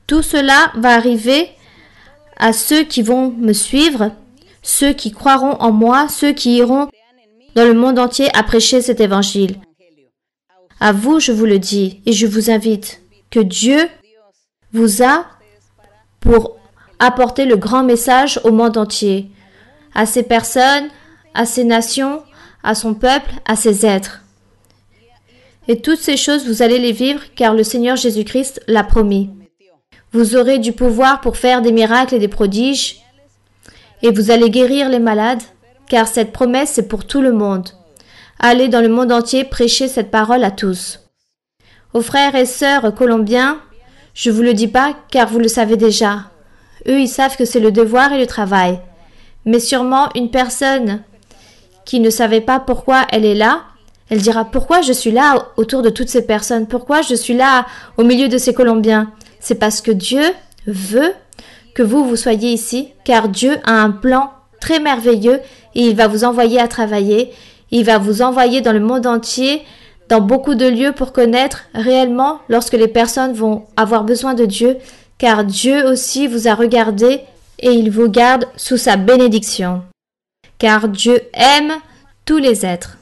Tout cela va arriver à ceux qui vont me suivre, ceux qui croiront en moi, ceux qui iront dans le monde entier à prêcher cet évangile. À vous, je vous le dis, et je vous invite que Dieu vous a pour apporter le grand message au monde entier, à ces personnes, à ces nations, à son peuple, à ses êtres. Et toutes ces choses, vous allez les vivre car le Seigneur Jésus-Christ l'a promis. Vous aurez du pouvoir pour faire des miracles et des prodiges et vous allez guérir les malades car cette promesse c'est pour tout le monde. Allez dans le monde entier prêcher cette parole à tous. Aux frères et sœurs colombiens, je ne vous le dis pas car vous le savez déjà. Eux, ils savent que c'est le devoir et le travail. Mais sûrement une personne qui ne savait pas pourquoi elle est là, elle dira « Pourquoi je suis là autour de toutes ces personnes? Pourquoi je suis là au milieu de ces Colombiens ?» C'est parce que Dieu veut que vous soyez ici, car Dieu a un plan très merveilleux et il va vous envoyer à travailler. Il va vous envoyer dans le monde entier, dans beaucoup de lieux pour connaître réellement lorsque les personnes vont avoir besoin de Dieu, car Dieu aussi vous a regardé et il vous garde sous sa bénédiction. Car Dieu aime tous les êtres.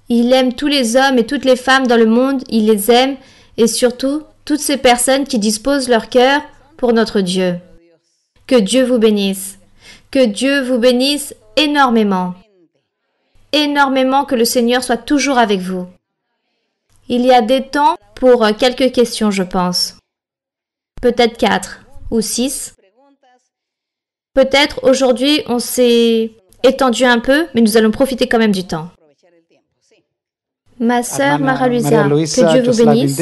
Il aime tous les hommes et toutes les femmes dans le monde, il les aime et surtout toutes ces personnes qui disposent leur cœur pour notre Dieu. Que Dieu vous bénisse. Que Dieu vous bénisse énormément. Énormément, que le Seigneur soit toujours avec vous. Il y a des temps pour quelques questions, je pense. Peut-être 4 ou 6. Peut-être aujourd'hui on s'est étendu un peu, mais nous allons profiter quand même du temps. Ma sœur Mara-Luisa, que Dieu vous bénisse.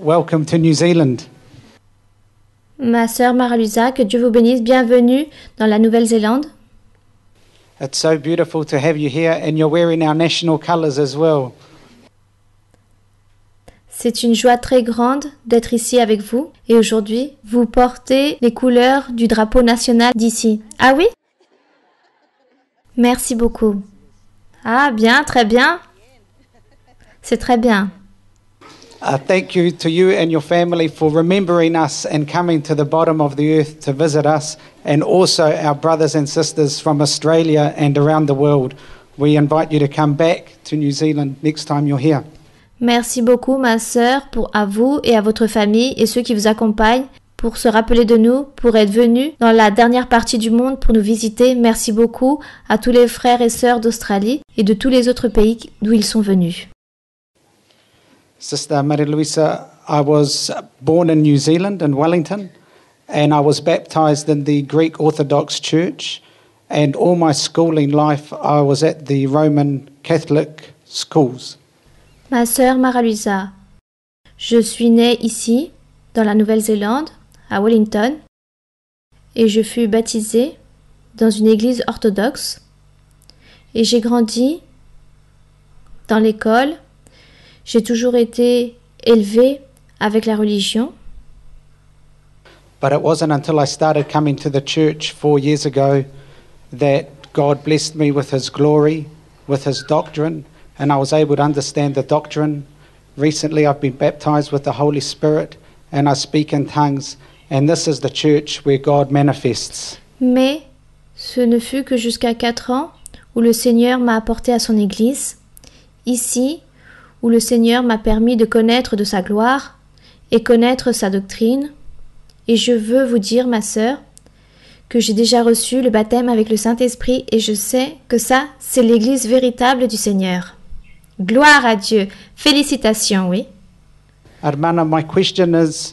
Welcome to New Zealand. Ma sœur Mara-Luisa, que Dieu vous bénisse. Bienvenue dans la Nouvelle-Zélande. It's so beautiful to have you here and you're wearing our national colours as well. C'est une joie très grande d'être ici avec vous et aujourd'hui, vous portez les couleurs du drapeau national d'ici. Ah oui? Merci beaucoup. Ah bien, très bien. C'est très bien. Thank you to you and your family for remembering us and coming to the bottom of the earth to visit us, and also our brothers and sisters from Australia and around the world. We invite you to come back to New Zealand next time you're here. Merci beaucoup, ma sœur, à vous et à votre famille et ceux qui vous accompagnent pour se rappeler de nous, pour être venus dans la dernière partie du monde pour nous visiter. Merci beaucoup à tous les frères et sœurs d'Australie et de tous les autres pays d'où ils sont venus. Sister Mara-Luisa, I was born in New Zealand, in Wellington, and I was baptized in the Greek Orthodox Church, and all my schooling life I was at the Roman Catholic schools. Ma sœur Mara-Luisa, Je suis née ici, dans la Nouvelle-Zélande, à Wellington, et je fus baptisée dans une église orthodoxe, et j'ai grandi dans l'école. J'ai toujours été élevée avec la religion. But it wasn't until I started coming to the church 4 years ago that God blessed me with His glory, with His doctrine, and I was able to understand the doctrine. Recently I've been baptized with the Holy Spirit and I speak in tongues, and this is the church where God manifests. Mais ce ne fut que jusqu'à 4 ans où le Seigneur m'a apporté à son église, ici où le Seigneur m'a permis de connaître de sa gloire et connaître sa doctrine. Et je veux vous dire, ma sœur, que j'ai déjà reçu le baptême avec le Saint-Esprit et je sais que ça, c'est l'église véritable du Seigneur. Gloire à Dieu. Félicitations, oui. Hermana, my question is,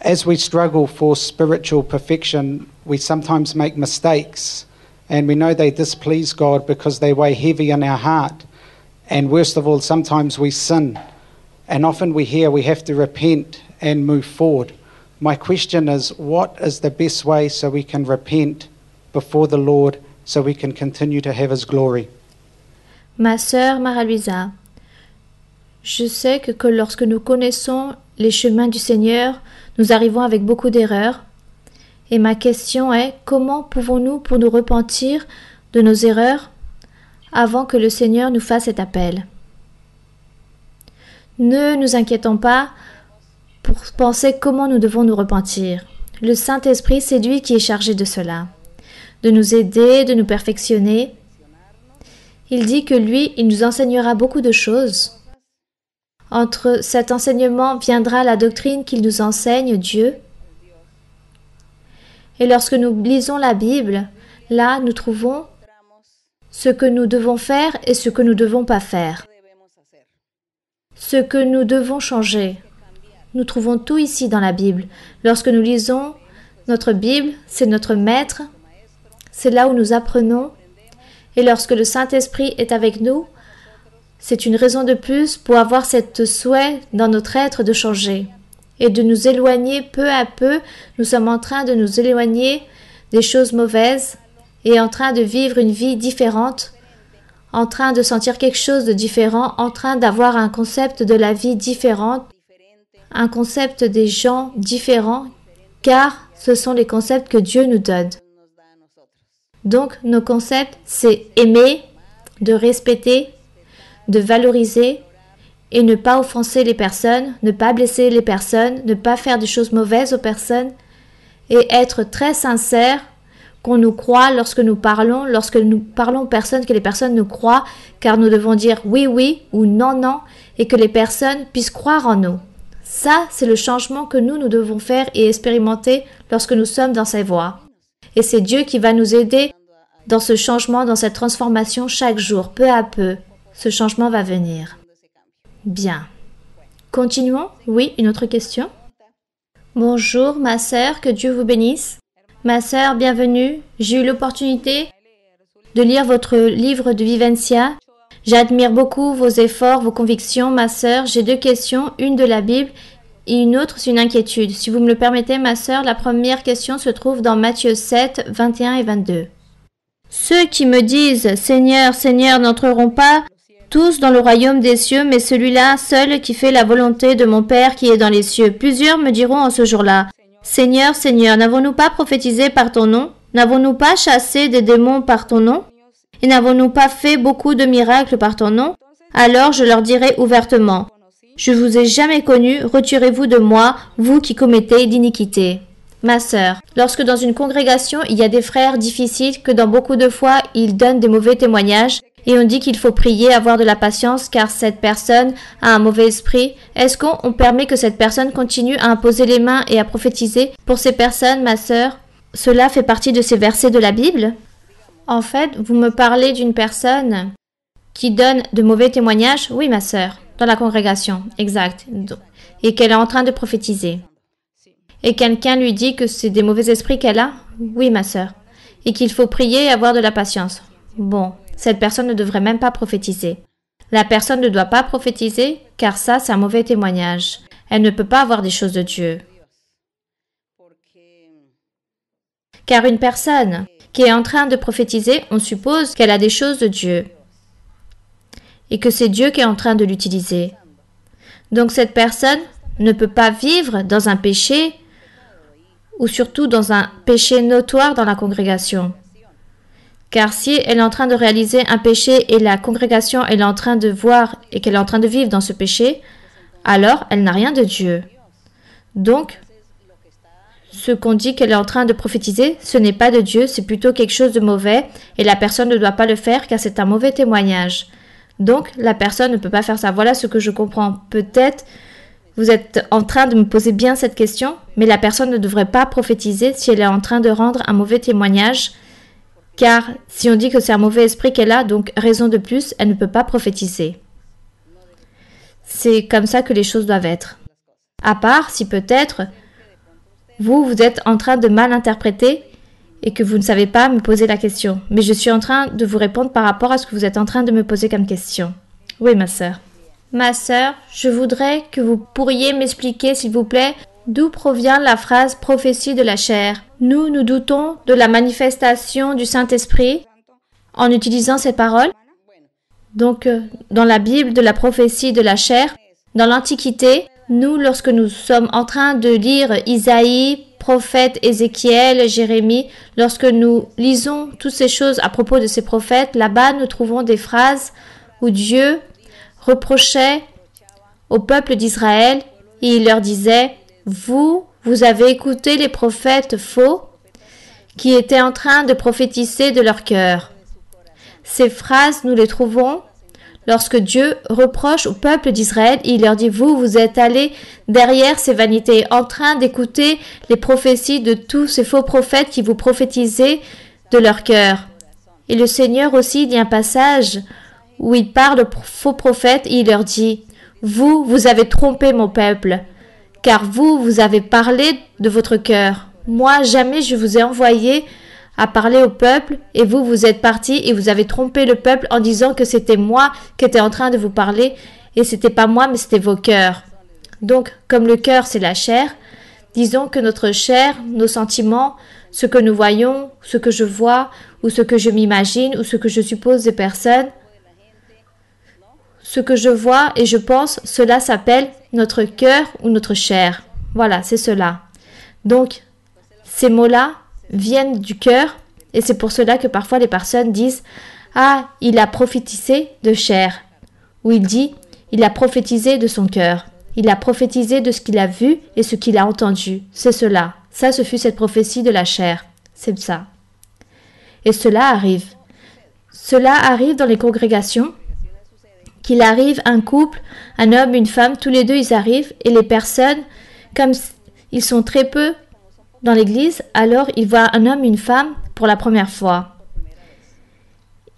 as we struggle for spiritual perfection, we sometimes make mistakes, and we know they displease God because they weigh heavy in our heart. And worst of all, sometimes we sin, and often we hear we have to repent and move forward. My question is, what is the best way so we can repent before the Lord so we can continue to have His glory? Ma sœur Mara-Luisa, je sais que lorsque nous connaissons les chemins du Seigneur, nous arrivons avec beaucoup d'erreurs. Et ma question est, comment pouvons-nous pour nous repentir de nos erreurs avant que le Seigneur nous fasse cet appel? Ne nous inquiétons pas pour penser comment nous devons nous repentir. Le Saint-Esprit, c'est lui qui est chargé de cela, de nous aider, de nous perfectionner. Il dit que lui, il nous enseignera beaucoup de choses. Entre cet enseignement viendra la doctrine qu'il nous enseigne, Dieu. Et lorsque nous lisons la Bible, là, nous trouvons ce que nous devons faire et ce que nous ne devons pas faire. Ce que nous devons changer. Nous trouvons tout ici dans la Bible. Lorsque nous lisons notre Bible, c'est notre maître. C'est là où nous apprenons. Et lorsque le Saint-Esprit est avec nous, c'est une raison de plus pour avoir cette souhait dans notre être de changer et de nous éloigner peu à peu. Nous sommes en train de nous éloigner des choses mauvaises et en train de vivre une vie différente, en train de sentir quelque chose de différent, en train d'avoir un concept de la vie différente, un concept des gens différents, car ce sont les concepts que Dieu nous donne. Donc, nos concepts, c'est aimer, de respecter, de valoriser et ne pas offenser les personnes, ne pas blesser les personnes, ne pas faire des choses mauvaises aux personnes et être très sincère, qu'on nous croit lorsque nous parlons aux personnes, que les personnes nous croient, car nous devons dire oui, oui ou non, non et que les personnes puissent croire en nous. Ça, c'est le changement que nous devons faire et expérimenter lorsque nous sommes dans sa voie. Et c'est Dieu qui va nous aider dans ce changement, dans cette transformation chaque jour, peu à peu. Ce changement va venir. Bien. Continuons. Oui, une autre question. Bonjour, ma sœur, que Dieu vous bénisse. Ma sœur, bienvenue. J'ai eu l'opportunité de lire votre livre de Vivencia. J'admire beaucoup vos efforts, vos convictions, ma sœur. J'ai 2 questions, une de la Bible et une autre, c'est une inquiétude. Si vous me le permettez, ma sœur, la première question se trouve dans Matthieu 7, 21 et 22. Ceux qui me disent « Seigneur, Seigneur » n'entreront pas tous dans le royaume des cieux, mais celui-là seul qui fait la volonté de mon Père qui est dans les cieux. Plusieurs me diront en ce jour-là « Seigneur, Seigneur, n'avons-nous pas prophétisé par ton nom? N'avons-nous pas chassé des démons par ton nom? Et n'avons-nous pas fait beaucoup de miracles par ton nom? Alors je leur dirai ouvertement, je vous ai jamais connu, retirez-vous de moi, vous qui commettez d'iniquité. Ma sœur, lorsque dans une congrégation il y a des frères difficiles, que dans beaucoup de fois ils donnent des mauvais témoignages, et on dit qu'il faut prier, avoir de la patience, car cette personne a un mauvais esprit, est-ce qu'on permet que cette personne continue à imposer les mains et à prophétiser pour ces personnes, ma sœur? Cela fait partie de ces versets de la Bible? En fait, vous me parlez d'une personne qui donne de mauvais témoignages? Oui, ma sœur, dans la congrégation, exact. Et qu'elle est en train de prophétiser. Et quelqu'un lui dit que c'est des mauvais esprits qu'elle a? Oui, ma sœur. Et qu'il faut prier et avoir de la patience. Bon, cette personne ne devrait même pas prophétiser. La personne ne doit pas prophétiser, car ça, c'est un mauvais témoignage. Elle ne peut pas avoir des choses de Dieu. Car une personne qui est en train de prophétiser, on suppose qu'elle a des choses de Dieu. Et que c'est Dieu qui est en train de l'utiliser. Donc cette personne ne peut pas vivre dans un péché ou surtout dans un péché notoire dans la congrégation. Car si elle est en train de réaliser un péché et la congrégation elle est en train de voir et qu'elle est en train de vivre dans ce péché, alors elle n'a rien de Dieu. Donc, ce qu'on dit qu'elle est en train de prophétiser, ce n'est pas de Dieu, c'est plutôt quelque chose de mauvais et la personne ne doit pas le faire car c'est un mauvais témoignage. Donc, la personne ne peut pas faire ça. Voilà ce que je comprends. Peut-être vous êtes en train de me poser bien cette question, mais la personne ne devrait pas prophétiser si elle est en train de rendre un mauvais témoignage, car si on dit que c'est un mauvais esprit qu'elle a, donc raison de plus, elle ne peut pas prophétiser. C'est comme ça que les choses doivent être. À part si peut-être vous êtes en train de mal interpréter et que vous ne savez pas me poser la question. Mais je suis en train de vous répondre par rapport à ce que vous êtes en train de me poser comme question. Oui, ma sœur. Ma sœur, je voudrais que vous pourriez m'expliquer, s'il vous plaît, d'où provient la phrase « prophétie de la chair ». Nous doutons de la manifestation du Saint-Esprit en utilisant cette parole. Donc, dans la Bible, de la prophétie de la chair, dans l'Antiquité, nous, lorsque nous sommes en train de lire Isaïe, prophète Ézéchiel, Jérémie, lorsque nous lisons toutes ces choses à propos de ces prophètes, là-bas, nous trouvons des phrases où Dieu reprochait au peuple d'Israël et il leur disait « Vous avez écouté les prophètes faux qui étaient en train de prophétiser de leur cœur. » Ces phrases, nous les trouvons lorsque Dieu reproche au peuple d'Israël, il leur dit « Vous êtes allés derrière ces vanités, en train d'écouter les prophéties de tous ces faux prophètes qui vous prophétisaient de leur cœur. » Et le Seigneur aussi dit un passage où il parle aux faux prophètes et il leur dit « Vous avez trompé mon peuple, car vous avez parlé de votre cœur. Moi, jamais je vous ai envoyé à parler au peuple, et vous êtes partis et vous avez trompé le peuple en disant que c'était moi qui étais en train de vous parler, et c'était pas moi, mais c'était vos cœurs. Donc, comme le cœur, c'est la chair, disons que notre chair, nos sentiments, ce que nous voyons, ce que je vois, ou ce que je m'imagine, ou ce que je suppose des personnes, ce que je vois et je pense, cela s'appelle notre cœur ou notre chair. Voilà, c'est cela. Donc, ces mots-là viennent du cœur et c'est pour cela que parfois les personnes disent « Ah, il a prophétisé de chair » ou il dit « Il a prophétisé de son cœur ». Il a prophétisé de ce qu'il a vu et ce qu'il a entendu. C'est cela. Ça, ce fut cette prophétie de la chair. C'est ça. Et cela arrive. Cela arrive dans les congrégations, qu'il arrive un couple, un homme, une femme, tous les deux ils arrivent et les personnes, comme ils sont très peu dans l'église, alors ils voient un homme, une femme pour la première fois.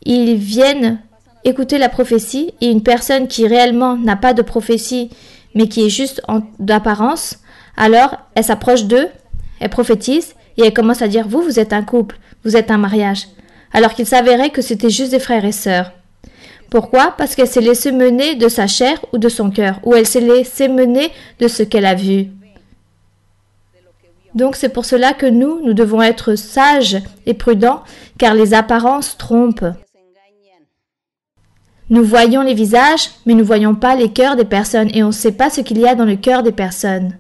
Ils viennent écouter la prophétie et une personne qui réellement n'a pas de prophétie mais qui est juste d'apparence, alors elle s'approche d'eux, elle prophétise et elle commence à dire « Vous êtes un couple, vous êtes un mariage », alors qu'il s'avérait que c'était juste des frères et sœurs. Pourquoi? Parce qu'elle s'est laissée mener de sa chair ou de son cœur, ou elle s'est laissée mener de ce qu'elle a vu. Donc c'est pour cela que nous devons être sages et prudents, car les apparences trompent. Nous voyons les visages, mais nous ne voyons pas les cœurs des personnes, et on ne sait pas ce qu'il y a dans le cœur des personnes.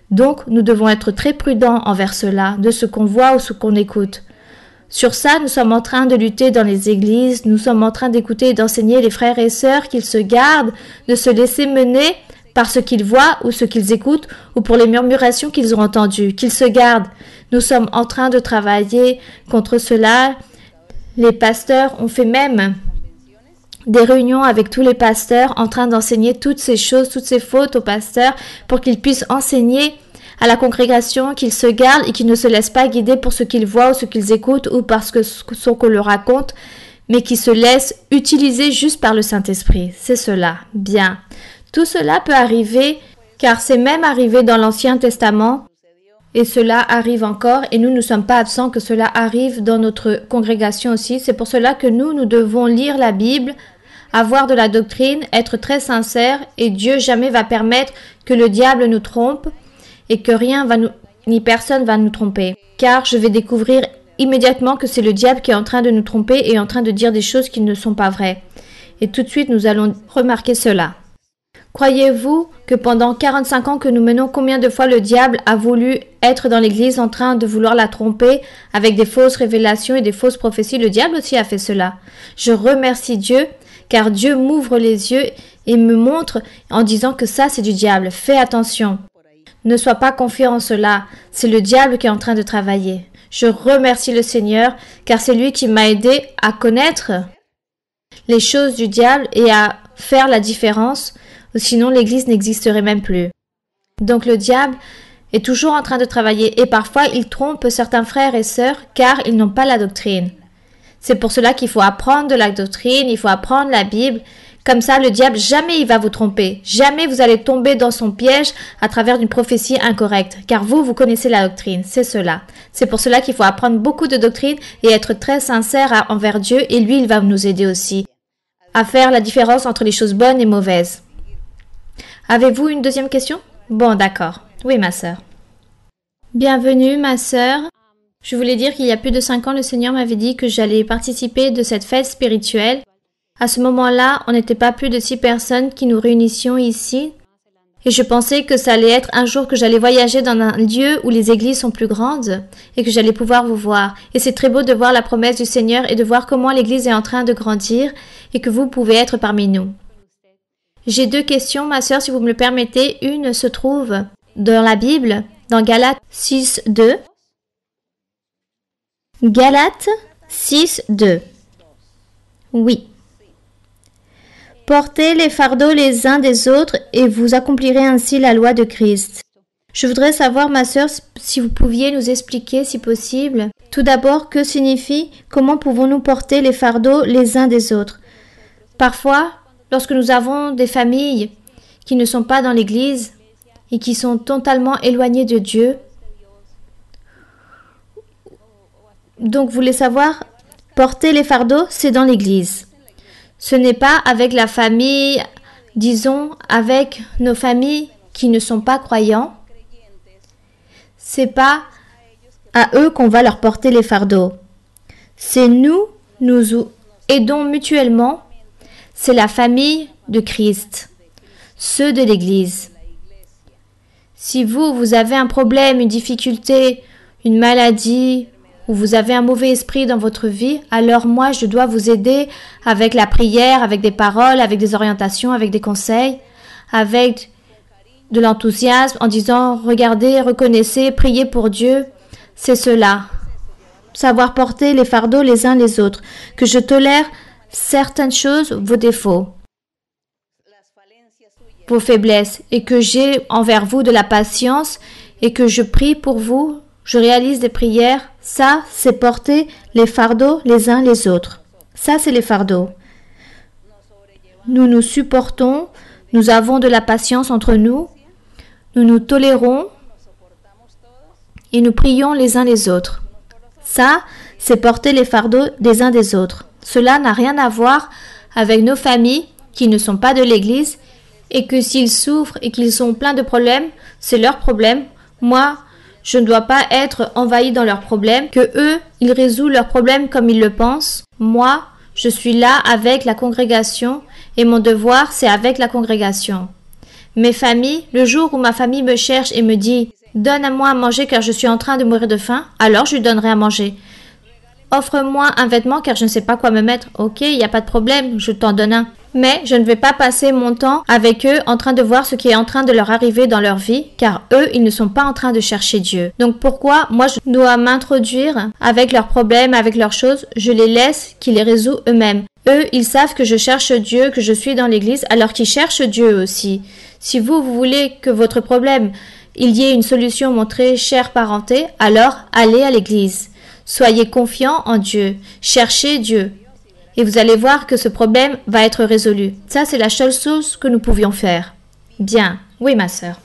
Donc nous devons être très prudents envers cela, de ce qu'on voit ou ce qu'on écoute. Sur ça, nous sommes en train de lutter dans les églises, nous sommes en train d'écouter et d'enseigner les frères et sœurs qu'ils se gardent de se laisser mener par ce qu'ils voient ou ce qu'ils écoutent ou pour les murmurations qu'ils ont entendues, qu'ils se gardent. Nous sommes en train de travailler contre cela. Les pasteurs ont fait même des réunions avec tous les pasteurs en train d'enseigner toutes ces choses, toutes ces fautes aux pasteurs pour qu'ils puissent enseigner à la congrégation, qu'ils se gardent et qu'ils ne se laissent pas guider pour ce qu'ils voient ou ce qu'ils écoutent ou parce que ce qu'on leur raconte, mais qui se laissent utiliser juste par le Saint-Esprit. C'est cela. Bien. Tout cela peut arriver, car c'est même arrivé dans l'Ancien Testament, et cela arrive encore, et nous ne sommes pas absents que cela arrive dans notre congrégation aussi. C'est pour cela que nous devons lire la Bible avoir de la doctrine, être très sincère, et Dieu jamais va permettre que le diable nous trompe et que ni personne va nous tromper. Car je vais découvrir immédiatement que c'est le diable qui est en train de nous tromper et en train de dire des choses qui ne sont pas vraies. Et tout de suite, nous allons remarquer cela. Croyez-vous que pendant 45 ans que nous menons, combien de fois le diable a voulu être dans l'église en train de vouloir la tromper avec des fausses révélations et des fausses prophéties? Le diable aussi a fait cela. Je remercie Dieu car Dieu m'ouvre les yeux et me montre en disant que ça c'est du diable. Fais attention. Ne sois pas confiant en cela. C'est le diable qui est en train de travailler. Je remercie le Seigneur car c'est lui qui m'a aidé à connaître les choses du diable et à faire la différence. Sinon, l'Église n'existerait même plus. Donc le diable est toujours en train de travailler et parfois il trompe certains frères et sœurs car ils n'ont pas la doctrine. C'est pour cela qu'il faut apprendre de la doctrine, il faut apprendre la Bible. Comme ça, le diable, jamais il va vous tromper. Jamais vous allez tomber dans son piège à travers une prophétie incorrecte. Car vous connaissez la doctrine, c'est cela. C'est pour cela qu'il faut apprendre beaucoup de doctrine et être très sincère envers Dieu et lui, il va nous aider aussi à faire la différence entre les choses bonnes et mauvaises. Avez-vous une deuxième question? Bon, d'accord. Oui, ma sœur. Bienvenue, ma sœur. Je voulais dire qu'il y a plus de 5 ans, le Seigneur m'avait dit que j'allais participer de cette fête spirituelle. À ce moment-là, on n'était pas plus de 6 personnes qui nous réunissions ici. Et je pensais que ça allait être un jour que j'allais voyager dans un lieu où les églises sont plus grandes et que j'allais pouvoir vous voir. Et c'est très beau de voir la promesse du Seigneur et de voir comment l'église est en train de grandir et que vous pouvez être parmi nous. J'ai 2 questions, ma sœur, si vous me le permettez. Une se trouve dans la Bible, dans Galates 6, 2. Galates 6, 2. Oui. Portez les fardeaux les uns des autres et vous accomplirez ainsi la loi de Christ. Je voudrais savoir, ma sœur, si vous pouviez nous expliquer, si possible, tout d'abord, que signifie, comment pouvons-nous porter les fardeaux les uns des autres? Parfois, lorsque nous avons des familles qui ne sont pas dans l'Église et qui sont totalement éloignées de Dieu, donc vous voulez savoir, porter les fardeaux, c'est dans l'Église. Ce n'est pas avec la famille, disons, avec nos familles qui ne sont pas croyants. C'est pas à eux qu'on va leur porter les fardeaux. C'est nous aidons mutuellement. C'est la famille de Christ, ceux de l'Église. Si vous avez un problème, une difficulté, une maladie, ou vous avez un mauvais esprit dans votre vie, alors moi, je dois vous aider avec la prière, avec des paroles, avec des orientations, avec des conseils, avec de l'enthousiasme, en disant, regardez, reconnaissez, priez pour Dieu. C'est cela. Savoir porter les fardeaux les uns les autres. Que je tolère certaines choses, vos défauts, vos faiblesses, et que j'ai envers vous de la patience, et que je prie pour vous, je réalise des prières. Ça, c'est porter les fardeaux les uns les autres. Ça, c'est les fardeaux. Nous nous supportons, nous avons de la patience entre nous, nous nous tolérons et nous prions les uns les autres. Ça, c'est porter les fardeaux des uns des autres. Cela n'a rien à voir avec nos familles qui ne sont pas de l'Église et que s'ils souffrent et qu'ils ont plein de problèmes, c'est leur problème. Moi, je ne dois pas être envahi dans leurs problèmes, que eux, ils résolvent leurs problèmes comme ils le pensent. Moi, je suis là avec la congrégation et mon devoir, c'est avec la congrégation. Mes familles, le jour où ma famille me cherche et me dit « Donne-moi à manger car je suis en train de mourir de faim », alors je lui donnerai à manger. Offre-moi un vêtement car je ne sais pas quoi me mettre. Ok, il n'y a pas de problème, je t'en donne un. Mais je ne vais pas passer mon temps avec eux en train de voir ce qui est en train de leur arriver dans leur vie, car eux, ils ne sont pas en train de chercher Dieu. Donc pourquoi moi je dois m'introduire avec leurs problèmes, avec leurs choses, je les laisse qu'ils les résolvent eux-mêmes. Eux, ils savent que je cherche Dieu, que je suis dans l'église, alors qu'ils cherchent Dieu aussi. Si vous voulez que votre problème, il y ait une solution, mon très cher parenté, alors allez à l'église. Soyez confiants en Dieu, cherchez Dieu. Et vous allez voir que ce problème va être résolu. Ça, c'est la seule chose que nous pouvions faire. Bien. Oui, ma sœur.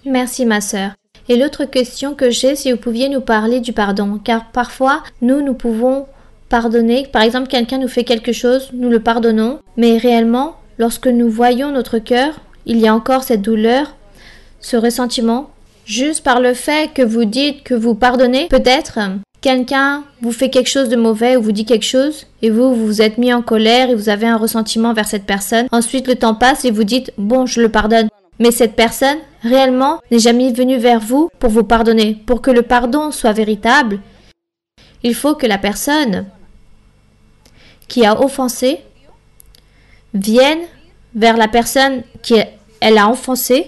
Merci, ma sœur. Et l'autre question que j'ai, si vous pouviez nous parler du pardon, car parfois, nous pouvons pardonner. Par exemple, quelqu'un nous fait quelque chose, nous le pardonnons, mais réellement, lorsque nous voyons notre cœur, il y a encore cette douleur, ce ressentiment. Juste par le fait que vous dites que vous pardonnez, peut-être quelqu'un vous fait quelque chose de mauvais ou vous dit quelque chose et vous vous êtes mis en colère et vous avez un ressentiment vers cette personne. Ensuite, le temps passe et vous dites « bon, je le pardonne ». Mais cette personne, réellement, n'est jamais venue vers vous pour vous pardonner. Pour que le pardon soit véritable, il faut que la personne qui a offensé vienne vers la personne qu'elle a offensée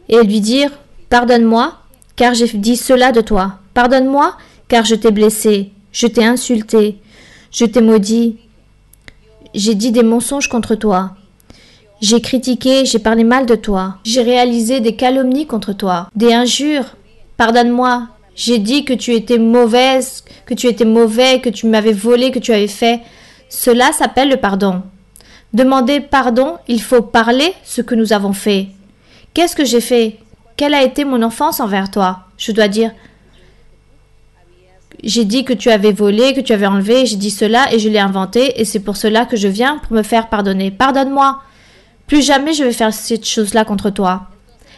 et lui dire « pardonne-moi, car j'ai dit cela de toi. Pardonne-moi, car je t'ai blessé, je t'ai insulté, je t'ai maudit, j'ai dit des mensonges contre toi, j'ai critiqué, j'ai parlé mal de toi, j'ai réalisé des calomnies contre toi, des injures. Pardonne-moi, j'ai dit que tu étais mauvaise, que tu étais mauvais, que tu m'avais volé, que tu avais fait. » Cela s'appelle le pardon. Demander pardon, il faut parler ce que nous avons fait. Qu'est-ce que j'ai fait? Quelle a été mon offense envers toi? Je dois dire, j'ai dit que tu avais volé, que tu avais enlevé, j'ai dit cela et je l'ai inventé et c'est pour cela que je viens pour me faire pardonner. Pardonne-moi. Plus jamais je vais faire cette chose-là contre toi.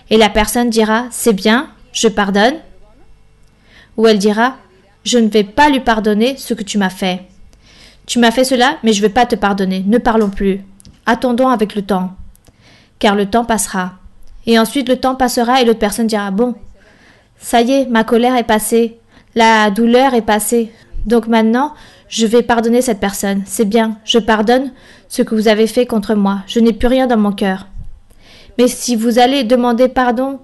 Et la personne dira, c'est bien, je pardonne. Ou elle dira, je ne vais pas lui pardonner ce que tu m'as fait. Tu m'as fait cela, mais je ne vais pas te pardonner. Ne parlons plus. Attendons avec le temps. Car le temps passera. Et ensuite le temps passera et l'autre personne dira, bon, ça y est, ma colère est passée. La douleur est passée. Donc maintenant, je vais pardonner cette personne. C'est bien, je pardonne ce que vous avez fait contre moi. Je n'ai plus rien dans mon cœur. Mais si vous allez demander pardon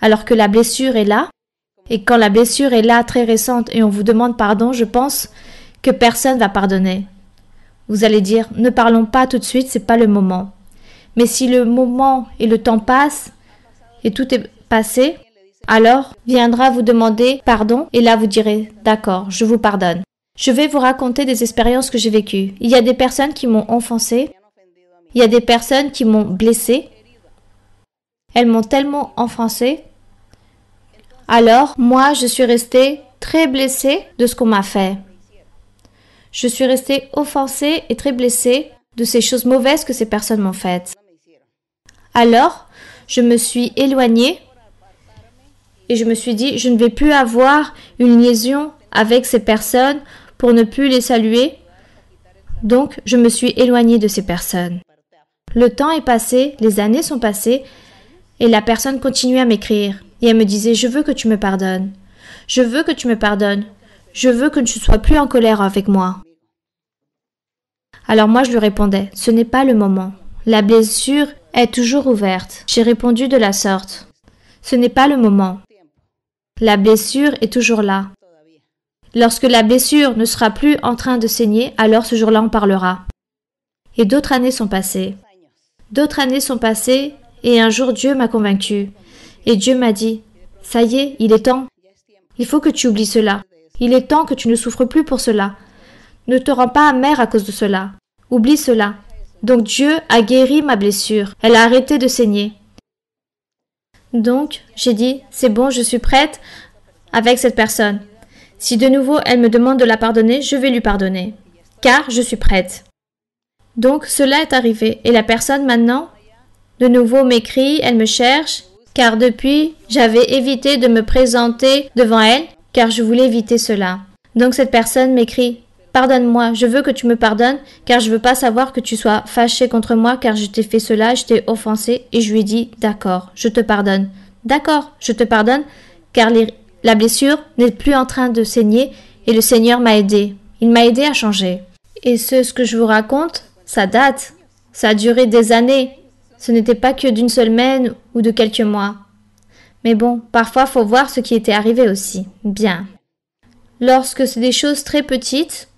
alors que la blessure est là, et quand la blessure est là très récente et on vous demande pardon, je pense que personne va pardonner. Vous allez dire, ne parlons pas tout de suite, c'est pas le moment. Mais si le moment et le temps passent et tout est passé, alors viendra vous demander pardon et là vous direz, d'accord, je vous pardonne. Je vais vous raconter des expériences que j'ai vécues. Il y a des personnes qui m'ont offensé, il y a des personnes qui m'ont blessé. Elles m'ont tellement offensé. Alors, moi, je suis restée très blessée de ce qu'on m'a fait. Je suis restée offensée et très blessée de ces choses mauvaises que ces personnes m'ont faites. Alors, je me suis éloignée et je me suis dit, je ne vais plus avoir une liaison avec ces personnes pour ne plus les saluer. Donc, je me suis éloignée de ces personnes. Le temps est passé, les années sont passées et la personne continuait à m'écrire. Et elle me disait, je veux que tu me pardonnes. Je veux que tu me pardonnes. Je veux que tu ne sois plus en colère avec moi. Alors moi, je lui répondais, ce n'est pas le moment. La blessure est toujours ouverte. J'ai répondu de la sorte. Ce n'est pas le moment. La blessure est toujours là. Lorsque la blessure ne sera plus en train de saigner, alors ce jour-là, on parlera. Et d'autres années sont passées. D'autres années sont passées et un jour, Dieu m'a convaincue. Et Dieu m'a dit, ça y est, il est temps. Il faut que tu oublies cela. Il est temps que tu ne souffres plus pour cela. Ne te rends pas amère à cause de cela. Oublie cela. Donc Dieu a guéri ma blessure. Elle a arrêté de saigner. Donc, j'ai dit, c'est bon, je suis prête avec cette personne. Si de nouveau elle me demande de la pardonner, je vais lui pardonner. Car je suis prête. Donc, cela est arrivé. Et la personne maintenant, de nouveau m'écrit, elle me cherche. Car depuis, j'avais évité de me présenter devant elle, car je voulais éviter cela. Donc cette personne m'écrit, pardonne-moi, je veux que tu me pardonnes, car je veux pas savoir que tu sois fâché contre moi, car je t'ai fait cela, je t'ai offensé, et je lui ai dit, d'accord, je te pardonne. D'accord, je te pardonne, car la blessure n'est plus en train de saigner, et le Seigneur m'a aidé. Il m'a aidé à changer. Et ce que je vous raconte, ça date. Ça a duré des années. Ce n'était pas que d'une seule semaine ou de quelques mois. Mais bon, parfois, faut voir ce qui était arrivé aussi. Bien. Lorsque c'est des choses très petites,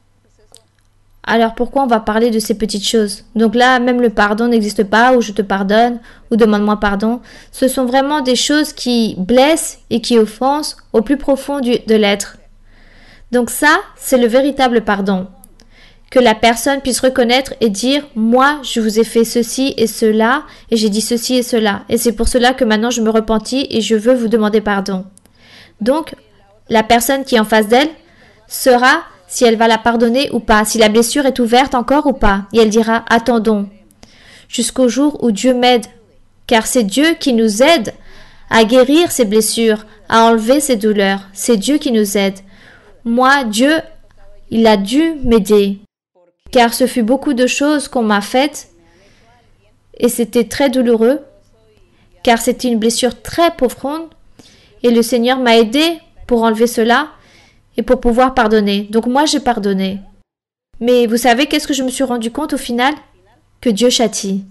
alors pourquoi on va parler de ces petites choses? Donc là, même le pardon n'existe pas, ou je te pardonne, ou demande-moi pardon. Ce sont vraiment des choses qui blessent et qui offensent au plus profond de l'être. Donc ça, c'est le véritable pardon. Que la personne puisse reconnaître et dire « Moi, je vous ai fait ceci et cela, et j'ai dit ceci et cela, et c'est pour cela que maintenant je me repentis et je veux vous demander pardon. » Donc, la personne qui est en face d'elle sera si elle va la pardonner ou pas, si la blessure est ouverte encore ou pas. Et elle dira, attendons, jusqu'au jour où Dieu m'aide, car c'est Dieu qui nous aide à guérir ces blessures, à enlever ces douleurs. C'est Dieu qui nous aide. Moi, Dieu, il a dû m'aider, car ce fut beaucoup de choses qu'on m'a faites et c'était très douloureux, car c'était une blessure très profonde et le Seigneur m'a aidé pour enlever cela et pour pouvoir pardonner. Donc moi, j'ai pardonné. Mais vous savez qu'est-ce que je me suis rendu compte au final? Que Dieu châtie.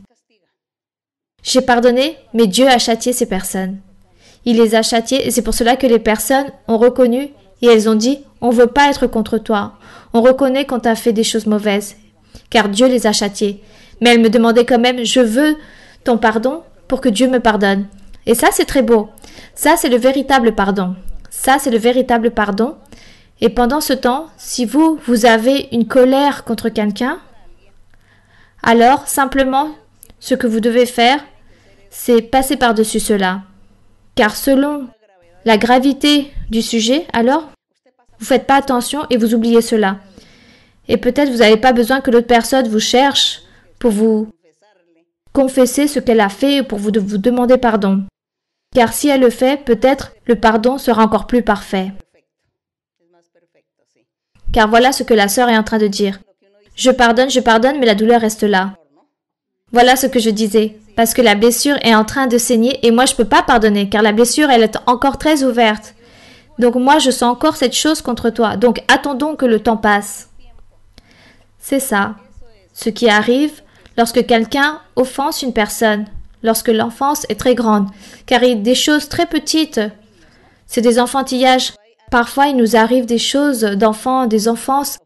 J'ai pardonné, mais Dieu a châtié ces personnes. Il les a châtiées et c'est pour cela que les personnes ont reconnu et elles ont dit « On ne veut pas être contre toi. On reconnaît qu'on t'a fait des choses mauvaises. » Car Dieu les a châtiées. Mais elles me demandaient quand même « Je veux ton pardon pour que Dieu me pardonne. » Et ça, c'est très beau. Ça, c'est le véritable pardon. Ça, c'est le véritable pardon. Et pendant ce temps, si vous avez une colère contre quelqu'un, alors simplement, ce que vous devez faire, c'est passer par-dessus cela. Car selon la gravité du sujet, alors, vous ne faites pas attention et vous oubliez cela. Et peut-être vous n'avez pas besoin que l'autre personne vous cherche pour vous confesser ce qu'elle a fait ou pour vous demander pardon. Car si elle le fait, peut-être le pardon sera encore plus parfait. Car voilà ce que la sœur est en train de dire. Je pardonne, mais la douleur reste là. Voilà ce que je disais. Parce que la blessure est en train de saigner et moi je ne peux pas pardonner car la blessure elle est encore très ouverte. Donc moi je sens encore cette chose contre toi. Donc attendons que le temps passe. C'est ça. Ce qui arrive lorsque quelqu'un offense une personne. Lorsque l'offense est très grande. Car il y a des choses très petites. C'est des enfantillages. Parfois il nous arrive des choses d'enfants, des offenses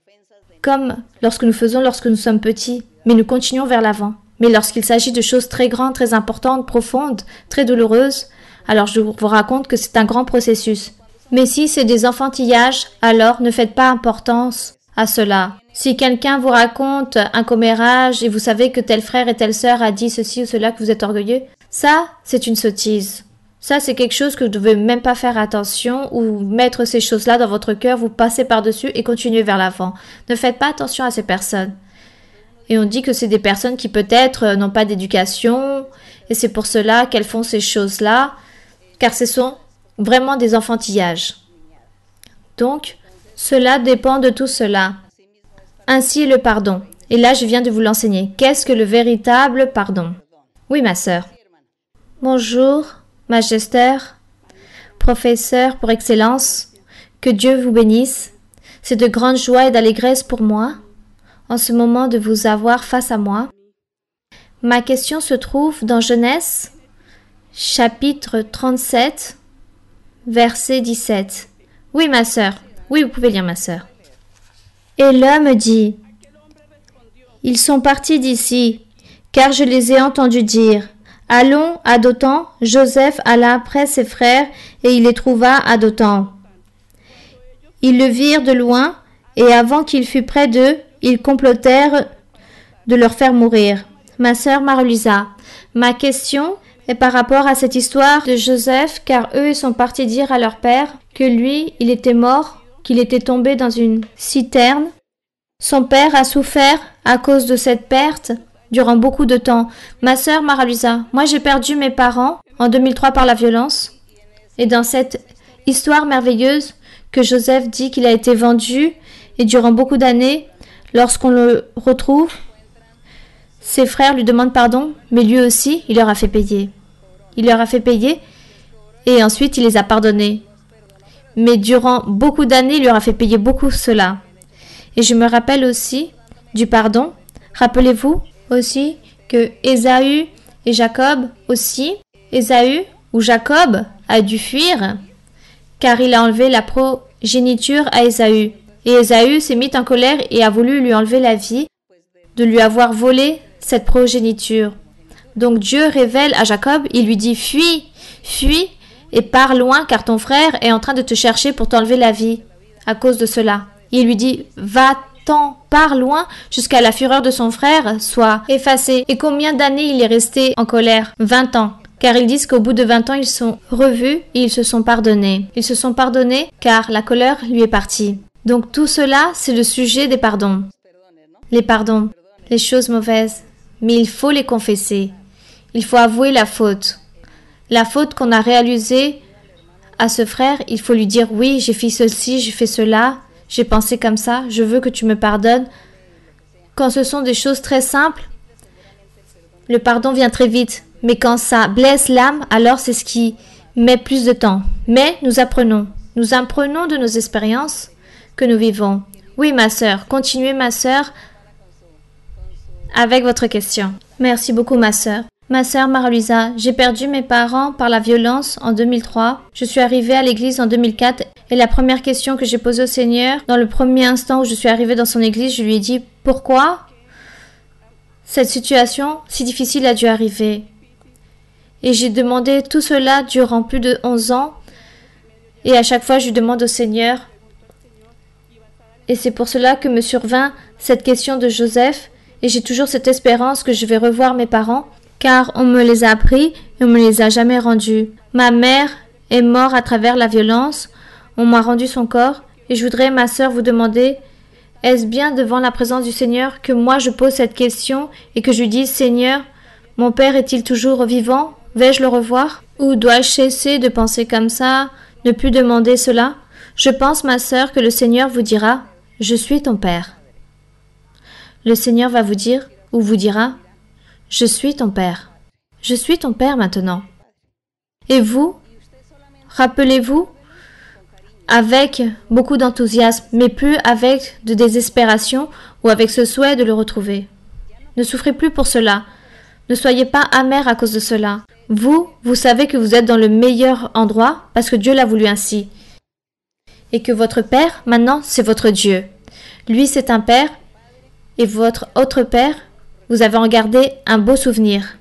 comme lorsque nous sommes petits. Mais nous continuons vers l'avant. Mais lorsqu'il s'agit de choses très grandes, très importantes, profondes, très douloureuses, alors je vous raconte que c'est un grand processus. Mais si c'est des enfantillages, alors ne faites pas importance à cela. Si quelqu'un vous raconte un commérage et vous savez que tel frère et telle sœur a dit ceci ou cela, que vous êtes orgueilleux, ça, c'est une sottise. Ça, c'est quelque chose que vous ne devez même pas faire attention ou mettre ces choses-là dans votre cœur, vous passez par-dessus et continuez vers l'avant. Ne faites pas attention à ces personnes. Et on dit que c'est des personnes qui peut-être n'ont pas d'éducation et c'est pour cela qu'elles font ces choses-là, car ce sont vraiment des enfantillages. Donc, cela dépend de tout cela. Ainsi est le pardon. Et là, je viens de vous l'enseigner. Qu'est-ce que le véritable pardon? Oui, ma sœur. Bonjour, Majesté, professeur pour excellence. Que Dieu vous bénisse. C'est de grande joie et d'allégresse pour moi en ce moment de vous avoir face à moi. Ma question se trouve dans Genèse, chapitre 37, verset 17. Oui, ma sœur. Oui, vous pouvez lire, ma sœur. Et l'homme dit, « Ils sont partis d'ici, car je les ai entendus dire, « Allons à Dothan. » Joseph alla après ses frères, et il les trouva à Dothan. Ils le virent de loin, et avant qu'il fût près d'eux, ils complotèrent de leur faire mourir. Ma sœur Marie-Lisa, ma question est par rapport à cette histoire de Joseph, car eux ils sont partis dire à leur père que lui, il était mort, qu'il était tombé dans une citerne. Son père a souffert à cause de cette perte durant beaucoup de temps. Ma sœur Marie-Lisa, moi j'ai perdu mes parents en 2003 par la violence. Et dans cette histoire merveilleuse que Joseph dit qu'il a été vendu et durant beaucoup d'années, lorsqu'on le retrouve, ses frères lui demandent pardon, mais lui aussi, il leur a fait payer. Il leur a fait payer et ensuite il les a pardonnés. Mais durant beaucoup d'années, il leur a fait payer beaucoup cela. Et je me rappelle aussi du pardon. Rappelez-vous aussi que Ésaü et Jacob aussi, Ésaü ou Jacob a dû fuir car il a enlevé la progéniture à Ésaü. Et Ésaü s'est mis en colère et a voulu lui enlever la vie de lui avoir volé cette progéniture. Donc Dieu révèle à Jacob, il lui dit « Fuis, fuis et pars loin car ton frère est en train de te chercher pour t'enlever la vie à cause de cela. » Il lui dit « Va-t'en, pars loin jusqu'à la fureur de son frère soit effacée. » Et combien d'années il est resté en colère? 20 ans. Car ils disent qu'au bout de 20 ans, ils sont revus et ils se sont pardonnés. Ils se sont pardonnés car la colère lui est partie. Donc tout cela, c'est le sujet des pardons. Les pardons, les choses mauvaises. Mais il faut les confesser. Il faut avouer la faute. La faute qu'on a réalisée à ce frère, il faut lui dire oui, j'ai fait ceci, j'ai fait cela, j'ai pensé comme ça, je veux que tu me pardonnes. Quand ce sont des choses très simples, le pardon vient très vite. Mais quand ça blesse l'âme, alors c'est ce qui met plus de temps. Mais nous apprenons de nos expériences que nous vivons. Oui, ma sœur, continuez, ma sœur, avec votre question. Merci beaucoup, ma sœur. Ma sœur Marie-Louisa, j'ai perdu mes parents par la violence en 2003. Je suis arrivée à l'église en 2004 et la première question que j'ai posée au Seigneur, dans le premier instant où je suis arrivée dans son église, je lui ai dit « Pourquoi cette situation si difficile a dû arriver ?» Et j'ai demandé tout cela durant plus de 11 ans et à chaque fois je lui demande au Seigneur. Et c'est pour cela que me survint cette question de Joseph et j'ai toujours cette espérance que je vais revoir mes parents car on me les a appris et on me les a jamais rendus. Ma mère est morte à travers la violence, on m'a rendu son corps et je voudrais, ma sœur, vous demander, est-ce bien devant la présence du Seigneur que moi je pose cette question et que je lui dise, Seigneur, mon père est-il toujours vivant? Vais-je le revoir? Ou dois-je cesser de penser comme ça, ne plus demander cela? Je pense, ma sœur, que le Seigneur vous dira, je suis ton père. Le Seigneur va vous dire, ou vous dira, je suis ton père. Je suis ton père maintenant. Et vous, rappelez-vous, avec beaucoup d'enthousiasme, mais plus avec de désespération ou avec ce souhait de le retrouver. Ne souffrez plus pour cela. Ne soyez pas amer à cause de cela. Vous savez que vous êtes dans le meilleur endroit parce que Dieu l'a voulu ainsi. Et que votre père, maintenant, c'est votre Dieu. Lui, c'est un père, et votre autre père, vous avez en gardé un beau souvenir.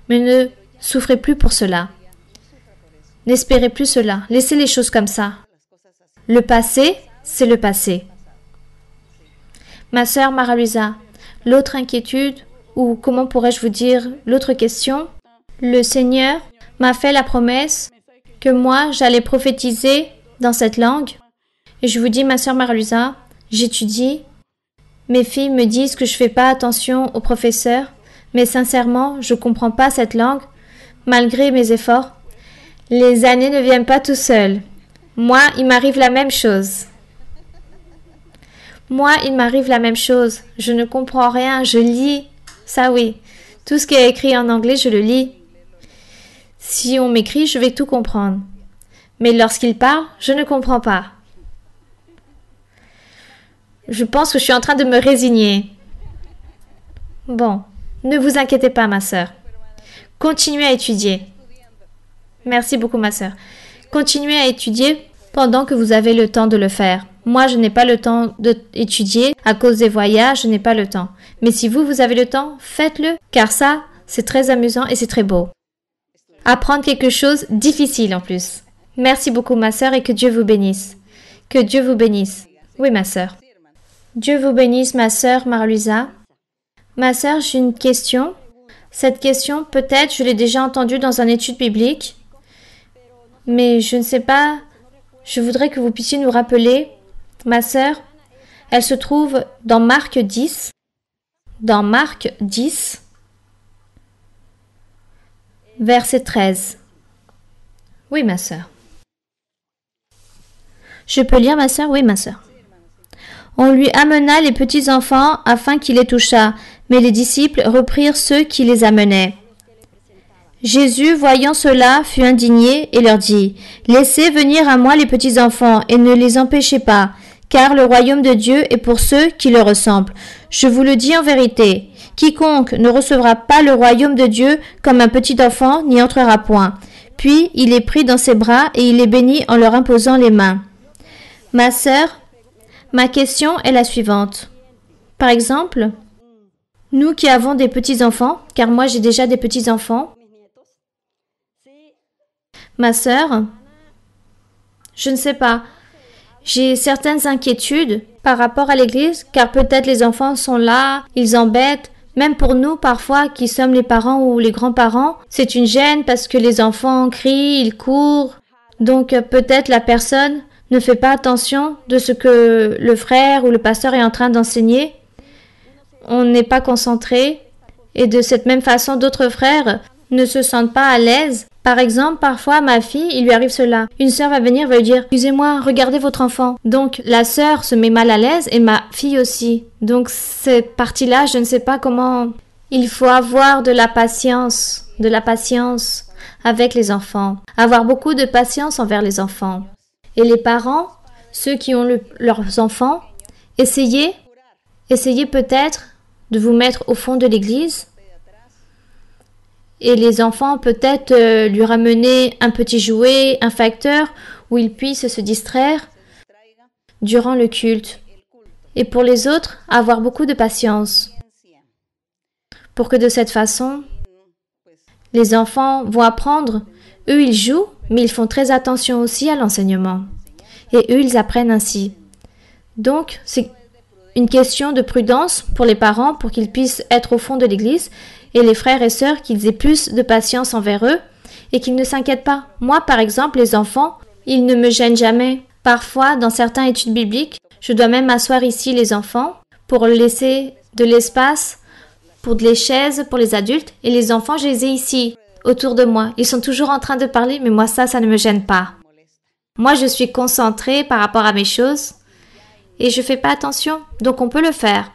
Mais ne souffrez plus pour cela. N'espérez plus cela. Laissez les choses comme ça. Le passé, c'est le passé. Ma sœur Marie-Louisa, l'autre inquiétude, ou comment pourrais-je vous dire l'autre question, le Seigneur m'a fait la promesse que moi, j'allais prophétiser dans cette langue. Et je vous dis, ma sœur Marie-Louisa, j'étudie. Mes filles me disent que je ne fais pas attention aux professeurs, mais sincèrement, je ne comprends pas cette langue, malgré mes efforts. Les années ne viennent pas tout seuls. Moi, il m'arrive la même chose. Je ne comprends rien, je lis. Ça oui, tout ce qui est écrit en anglais, je le lis. Si on m'écrit, je vais tout comprendre. Mais lorsqu'il parle, je ne comprends pas. Je pense que je suis en train de me résigner. Bon, ne vous inquiétez pas, ma sœur. Continuez à étudier. Merci beaucoup, ma sœur. Continuez à étudier pendant que vous avez le temps de le faire. Moi, je n'ai pas le temps d'étudier à cause des voyages, je n'ai pas le temps. Mais si vous avez le temps, faites-le, car ça, c'est très amusant et c'est très beau. Apprendre quelque chose difficile en plus. Merci beaucoup, ma sœur, et que Dieu vous bénisse. Que Dieu vous bénisse. Oui, ma sœur. Dieu vous bénisse, ma sœur Marie-Louisa. Ma sœur, j'ai une question. Cette question, peut-être, je l'ai déjà entendue dans une étude biblique, mais je ne sais pas. Je voudrais que vous puissiez nous rappeler, ma sœur. Elle se trouve dans Marc 10. Dans Marc 10, verset 13. Oui, ma sœur. Je peux lire, ma sœur? Oui, ma sœur. On lui amena les petits enfants afin qu'il les touchât, mais les disciples reprirent ceux qui les amenaient. Jésus, voyant cela, fut indigné et leur dit, « Laissez venir à moi les petits enfants et ne les empêchez pas, car le royaume de Dieu est pour ceux qui le ressemblent. Je vous le dis en vérité, quiconque ne recevra pas le royaume de Dieu comme un petit enfant n'y entrera point. » Puis il les prit dans ses bras et il les bénit en leur imposant les mains. Ma sœur, ma question est la suivante. Par exemple, nous qui avons des petits-enfants, car moi j'ai déjà des petits-enfants, ma sœur, je ne sais pas, j'ai certaines inquiétudes par rapport à l'église, car peut-être les enfants sont là, ils embêtent, même pour nous parfois qui sommes les parents ou les grands-parents, c'est une gêne parce que les enfants crient, ils courent, donc peut-être la personne ne fait pas attention de ce que le frère ou le pasteur est en train d'enseigner, on n'est pas concentré et de cette même façon, d'autres frères ne se sentent pas à l'aise. Par exemple, parfois, ma fille, il lui arrive cela. Une sœur va venir, va lui dire « Excusez-moi, regardez votre enfant ». Donc, la sœur se met mal à l'aise et ma fille aussi. Donc, cette partie-là, je ne sais pas comment... Il faut avoir de la patience avec les enfants. Avoir beaucoup de patience envers les enfants. Et les parents, ceux qui ont leurs enfants, essayez peut-être de vous mettre au fond de l'église et les enfants peut-être lui ramener un petit jouet, un facteur où ils puissent se distraire durant le culte. Et pour les autres, avoir beaucoup de patience pour que de cette façon, les enfants vont apprendre. Eux, ils jouent, mais ils font très attention aussi à l'enseignement. Et eux, ils apprennent ainsi. Donc, c'est une question de prudence pour les parents pour qu'ils puissent être au fond de l'église et les frères et sœurs qu'ils aient plus de patience envers eux et qu'ils ne s'inquiètent pas. Moi, par exemple, les enfants, ils ne me gênent jamais. Parfois, dans certaines études bibliques, je dois même asseoir ici les enfants pour laisser de l'espace pour des chaises pour les adultes et les enfants, je les ai ici, autour de moi. Ils sont toujours en train de parler, mais moi, ça ne me gêne pas. Moi, je suis concentrée par rapport à mes choses et je ne fais pas attention, donc on peut le faire.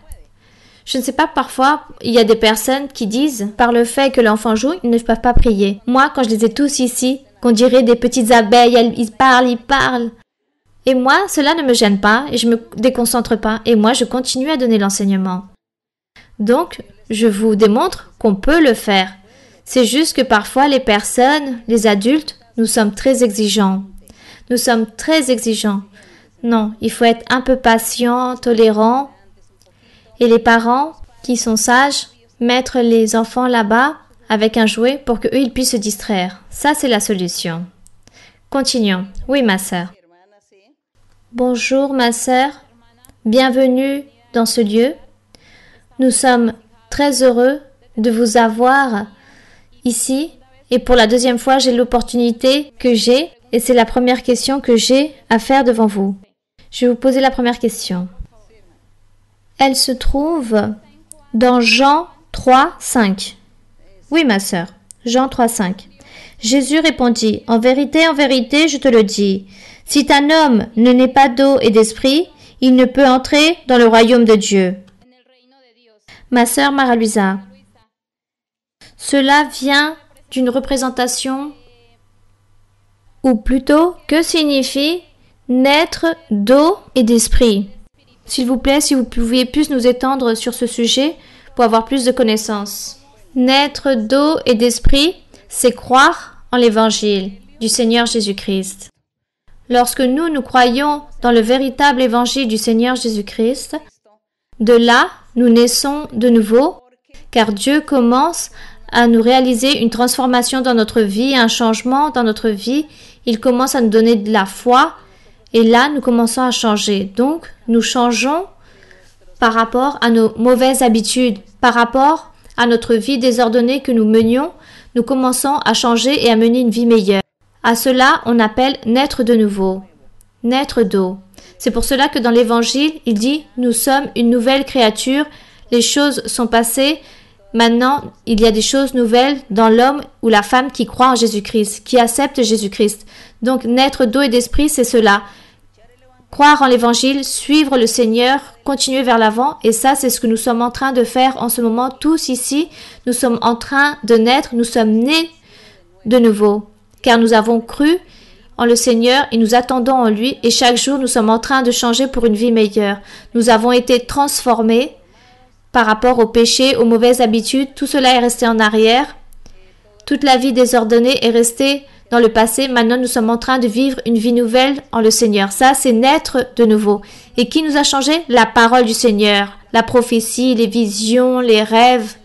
Je ne sais pas, parfois, il y a des personnes qui disent, par le fait que l'enfant joue, ils ne peuvent pas prier. Moi, quand je les ai tous ici, qu'on dirait des petites abeilles, ils parlent. Et moi, cela ne me gêne pas et je ne me déconcentre pas. Et moi, je continue à donner l'enseignement. Donc, je vous démontre qu'on peut le faire. C'est juste que parfois, les personnes, les adultes, nous sommes très exigeants. Nous sommes très exigeants. Non, il faut être un peu patient, tolérant. Et les parents qui sont sages, mettre les enfants là-bas avec un jouet pour qu'eux, ils puissent se distraire. Ça, c'est la solution. Continuons. Oui, ma sœur. Bonjour, ma sœur. Bienvenue dans ce lieu. Nous sommes très heureux de vous avoir ici. Et pour la deuxième fois, j'ai l'opportunité que j'ai, et c'est la première question que j'ai à faire devant vous. Je vais vous poser la première question. Elle se trouve dans Jean 3, 5. Oui, ma sœur, Jean 3, 5. Jésus répondit, en vérité, je te le dis, si un homme ne naît pas d'eau et d'esprit, il ne peut entrer dans le royaume de Dieu. Ma sœur Mara-Luisa, cela vient d'une représentation, ou plutôt, que signifie naître d'eau et d'esprit? S'il vous plaît, si vous pouviez plus nous étendre sur ce sujet pour avoir plus de connaissances. Naître d'eau et d'esprit, c'est croire en l'évangile du Seigneur Jésus-Christ. Lorsque nous croyons dans le véritable évangile du Seigneur Jésus-Christ, de là, nous naissons de nouveau, car Dieu commence à nous réaliser une transformation dans notre vie, un changement dans notre vie. Il commence à nous donner de la foi, et là, nous commençons à changer. Donc, nous changeons par rapport à nos mauvaises habitudes, par rapport à notre vie désordonnée que nous menions, nous commençons à changer et à mener une vie meilleure. À cela, on appelle naître de nouveau, naître d'eau. C'est pour cela que dans l'Évangile, il dit « Nous sommes une nouvelle créature, les choses sont passées, maintenant il y a des choses nouvelles dans l'homme ou la femme qui croit en Jésus-Christ, qui accepte Jésus-Christ. » Donc naître d'eau et d'esprit, c'est cela. Croire en l'Évangile, suivre le Seigneur, continuer vers l'avant, et ça c'est ce que nous sommes en train de faire en ce moment, tous ici. Nous sommes en train de naître, nous sommes nés de nouveau, car nous avons cru en le Seigneur et nous attendons en lui et chaque jour nous sommes en train de changer pour une vie meilleure. Nous avons été transformés par rapport au péché, aux mauvaises habitudes. Tout cela est resté en arrière. Toute la vie désordonnée est restée dans le passé. Maintenant, nous sommes en train de vivre une vie nouvelle en le Seigneur. Ça, c'est naître de nouveau. Et qui nous a changé? La parole du Seigneur, la prophétie, les visions, les rêves,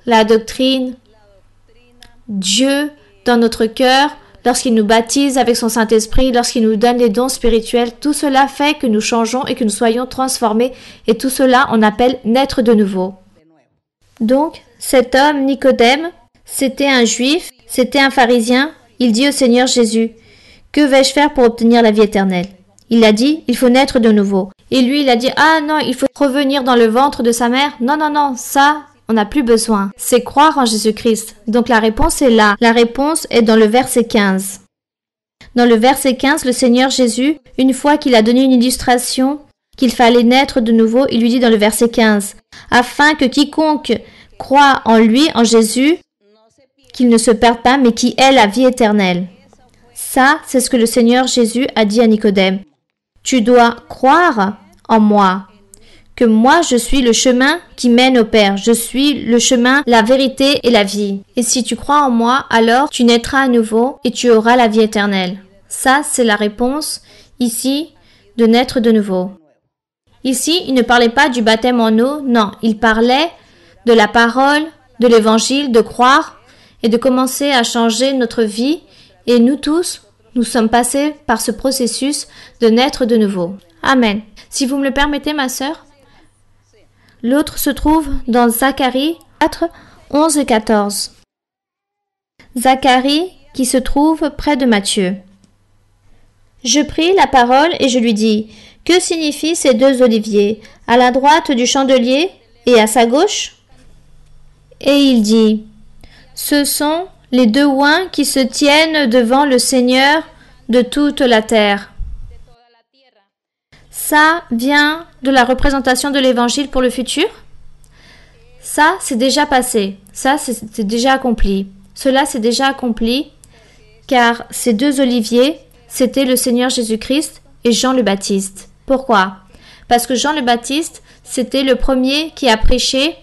la doctrine. Dieu dans notre cœur, lorsqu'il nous baptise avec son Saint-Esprit, lorsqu'il nous donne les dons spirituels, tout cela fait que nous changeons et que nous soyons transformés. Et tout cela, on appelle naître de nouveau. Donc, cet homme, Nicodème, c'était un juif, c'était un pharisien. Il dit au Seigneur Jésus, « Que vais-je faire pour obtenir la vie éternelle ?» Il a dit, il faut naître de nouveau. Et lui, il a dit, ah non, il faut revenir dans le ventre de sa mère. Non, non, non, ça, on n'a plus besoin. C'est croire en Jésus-Christ. Donc la réponse est là. La réponse est dans le verset 15. Dans le verset 15, le Seigneur Jésus, une fois qu'il a donné une illustration qu'il fallait naître de nouveau, il lui dit dans le verset 15, afin que quiconque croit en lui, en Jésus, qu'il ne se perde pas, mais qui ait la vie éternelle. Ça, c'est ce que le Seigneur Jésus a dit à Nicodème. Tu dois croire en moi, que moi je suis le chemin qui mène au Père. Je suis le chemin, la vérité et la vie. Et si tu crois en moi, alors tu naîtras à nouveau et tu auras la vie éternelle. Ça, c'est la réponse ici de naître de nouveau. Ici, il ne parlait pas du baptême en eau, non, il parlait de la parole, de l'évangile, de croire et de commencer à changer notre vie. Et nous tous, nous sommes passés par ce processus de naître de nouveau. Amen. Si vous me le permettez, ma sœur, l'autre se trouve dans Zacharie 4, 11 et 14. Zacharie qui se trouve près de Matthieu. Je pris la parole et je lui dis, que signifient ces deux oliviers, à la droite du chandelier et à sa gauche? Et il dit, ce sont les deux oins qui se tiennent devant le Seigneur de toute la terre. Ça vient de la représentation de l'évangile pour le futur? Ça, c'est déjà passé. Ça, c'est déjà accompli. Cela, c'est déjà accompli, car ces deux oliviers, c'était le Seigneur Jésus-Christ et Jean le Baptiste. Pourquoi? Parce que Jean le Baptiste, c'était le premier qui a prêché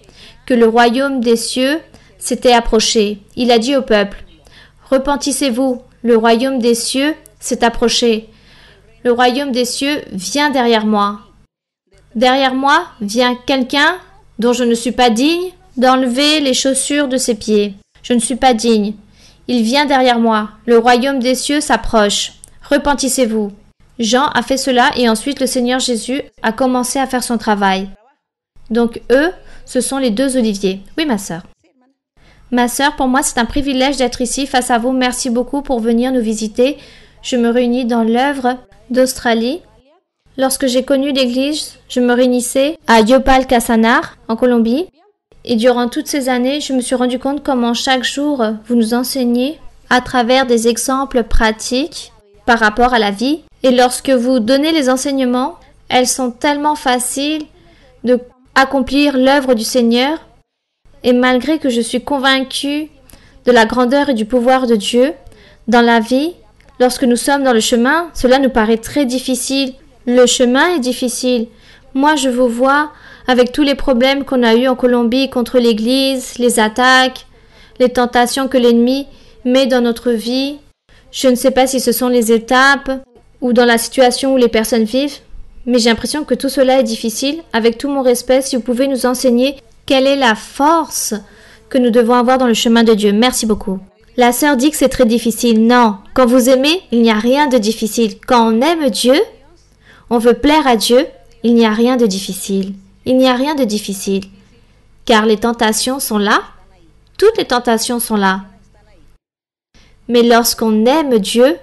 que le royaume des cieux s'était approché. Il a dit au peuple, « Repentissez-vous, le royaume des cieux s'est approché. Le royaume des cieux vient derrière moi. Derrière moi vient quelqu'un dont je ne suis pas digne d'enlever les chaussures de ses pieds. Je ne suis pas digne. Il vient derrière moi. Le royaume des cieux s'approche. Repentissez-vous. » Jean a fait cela et ensuite le Seigneur Jésus a commencé à faire son travail. Donc eux, ce sont les deux oliviers. Oui, ma sœur. Ma sœur, pour moi, c'est un privilège d'être ici face à vous. Merci beaucoup pour venir nous visiter. Je me réunis dans l'œuvre d'Australie. Lorsque j'ai connu l'église, je me réunissais à Yopal Casanar, en Colombie. Et durant toutes ces années, je me suis rendu compte comment chaque jour vous nous enseignez à travers des exemples pratiques par rapport à la vie. Et lorsque vous donnez les enseignements, elles sont tellement faciles de accomplir l'œuvre du Seigneur. Et malgré que je suis convaincue de la grandeur et du pouvoir de Dieu dans la vie, lorsque nous sommes dans le chemin, cela nous paraît très difficile. Le chemin est difficile. Moi, je vous vois avec tous les problèmes qu'on a eus en Colombie contre l'Église, les attaques, les tentations que l'ennemi met dans notre vie. Je ne sais pas si ce sont les étapes ou dans la situation où les personnes vivent, mais j'ai l'impression que tout cela est difficile. Avec tout mon respect, si vous pouvez nous enseigner quelle est la force que nous devons avoir dans le chemin de Dieu. Merci beaucoup. La sœur dit que c'est très difficile. Non, quand vous aimez, il n'y a rien de difficile. Quand on aime Dieu, on veut plaire à Dieu, il n'y a rien de difficile. Il n'y a rien de difficile. Car les tentations sont là. Toutes les tentations sont là. Mais lorsqu'on aime Dieu,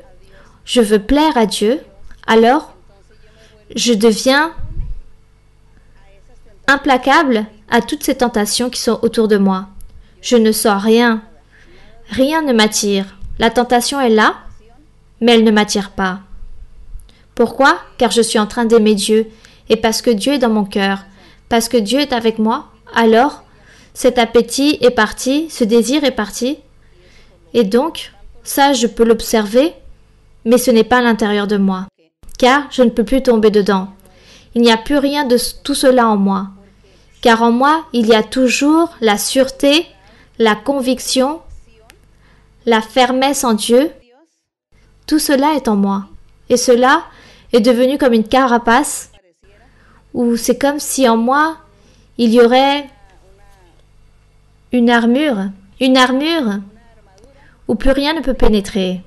je veux plaire à Dieu, alors je deviens implacable à toutes ces tentations qui sont autour de moi. Je ne sors rien. Rien ne m'attire. La tentation est là, mais elle ne m'attire pas. Pourquoi? Car je suis en train d'aimer Dieu et parce que Dieu est dans mon cœur, parce que Dieu est avec moi, alors cet appétit est parti, ce désir est parti. Et donc, ça, je peux l'observer, mais ce n'est pas à l'intérieur de moi, car je ne peux plus tomber dedans. Il n'y a plus rien de tout cela en moi, car en moi, il y a toujours la sûreté, la conviction, la fermesse en Dieu. Tout cela est en moi, et cela est devenu comme une carapace, où c'est comme si en moi, il y aurait une armure où plus rien ne peut pénétrer.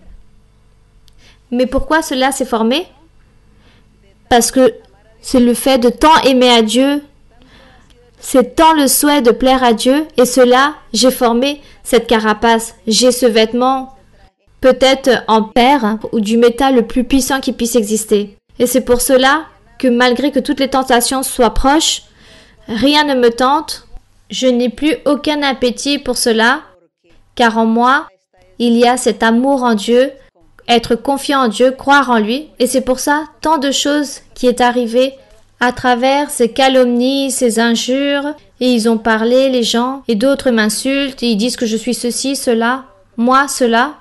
Mais pourquoi cela s'est formé? Parce que c'est le fait de tant aimer à Dieu, c'est tant le souhait de plaire à Dieu, et cela, j'ai formé cette carapace, j'ai ce vêtement, peut-être en fer ou du métal le plus puissant qui puisse exister. Et c'est pour cela que malgré que toutes les tentations soient proches, rien ne me tente, je n'ai plus aucun appétit pour cela, car en moi, il y a cet amour en Dieu, être confiant en Dieu, croire en lui, et c'est pour ça tant de choses qui est arrivé à travers ces calomnies, ces injures, et ils ont parlé, les gens, et d'autres m'insultent, et ils disent que je suis ceci, cela. Moi, cela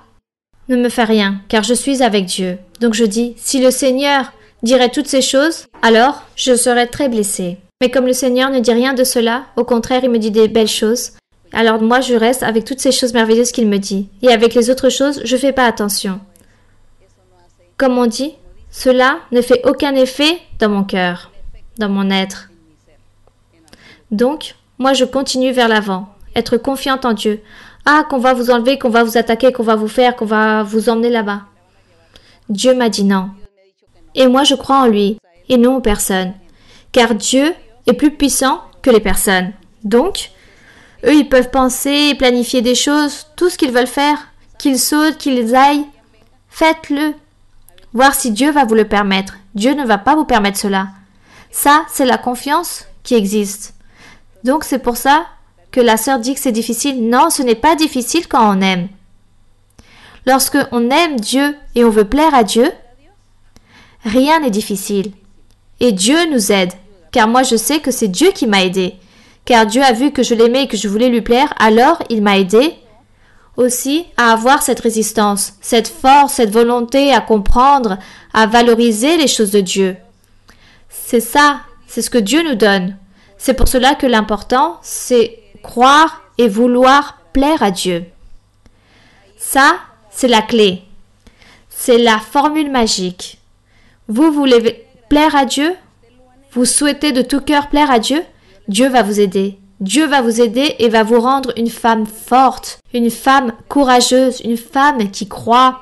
ne me fait rien, car je suis avec Dieu. Donc je dis, si le Seigneur dirait toutes ces choses, alors je serais très blessée. Mais comme le Seigneur ne dit rien de cela, au contraire, il me dit des belles choses, alors moi je reste avec toutes ces choses merveilleuses qu'il me dit. Et avec les autres choses, je ne fais pas attention. Comme on dit, cela ne fait aucun effet dans mon cœur, dans mon être. Donc, moi je continue vers l'avant, être confiante en Dieu. Ah, qu'on va vous enlever, qu'on va vous attaquer, qu'on va vous faire, qu'on va vous emmener là-bas. Dieu m'a dit non. Et moi je crois en lui, et non aux personnes. Car Dieu est plus puissant que les personnes. Donc, eux ils peuvent penser et planifier des choses, tout ce qu'ils veulent faire, qu'ils sautent, qu'ils aillent. Faites-le. Voir si Dieu va vous le permettre. Dieu ne va pas vous permettre cela. Ça, c'est la confiance qui existe. Donc c'est pour ça que la sœur dit que c'est difficile. Non, ce n'est pas difficile quand on aime. Lorsque on aime Dieu et on veut plaire à Dieu, rien n'est difficile. Et Dieu nous aide. Car moi je sais que c'est Dieu qui m'a aidé. Car Dieu a vu que je l'aimais et que je voulais lui plaire, alors il m'a aidé aussi à avoir cette résistance, cette force, cette volonté à comprendre, à valoriser les choses de Dieu. C'est ça, c'est ce que Dieu nous donne. C'est pour cela que l'important, c'est croire et vouloir plaire à Dieu. Ça, c'est la clé. C'est la formule magique. Vous voulez plaire à Dieu? Vous souhaitez de tout cœur plaire à Dieu? Dieu va vous aider. Dieu va vous aider et va vous rendre une femme forte, une femme courageuse, une femme qui croit,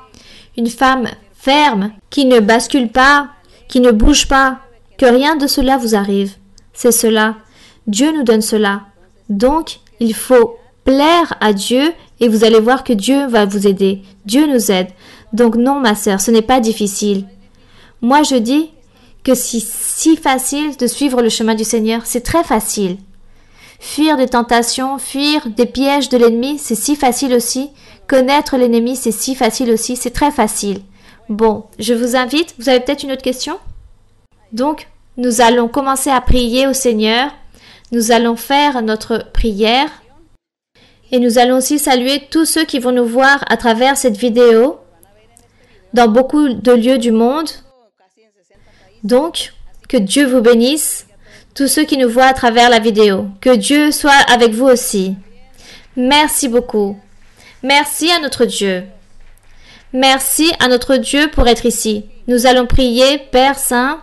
une femme ferme, qui ne bascule pas, qui ne bouge pas, que rien de cela vous arrive. C'est cela. Dieu nous donne cela. Donc, il faut plaire à Dieu et vous allez voir que Dieu va vous aider. Dieu nous aide. Donc non, ma sœur, ce n'est pas difficile. Moi, je dis que c'est si facile de suivre le chemin du Seigneur. C'est très facile. Fuir des tentations, fuir des pièges de l'ennemi, c'est si facile aussi. Connaître l'ennemi, c'est si facile aussi. C'est très facile. Bon, je vous invite. Vous avez peut-être une autre question? Donc, nous allons commencer à prier au Seigneur. Nous allons faire notre prière. Et nous allons aussi saluer tous ceux qui vont nous voir à travers cette vidéo dans beaucoup de lieux du monde. Donc, que Dieu vous bénisse, tous ceux qui nous voient à travers la vidéo. Que Dieu soit avec vous aussi. Merci beaucoup. Merci à notre Dieu. Merci à notre Dieu pour être ici. Nous allons prier, Père Saint,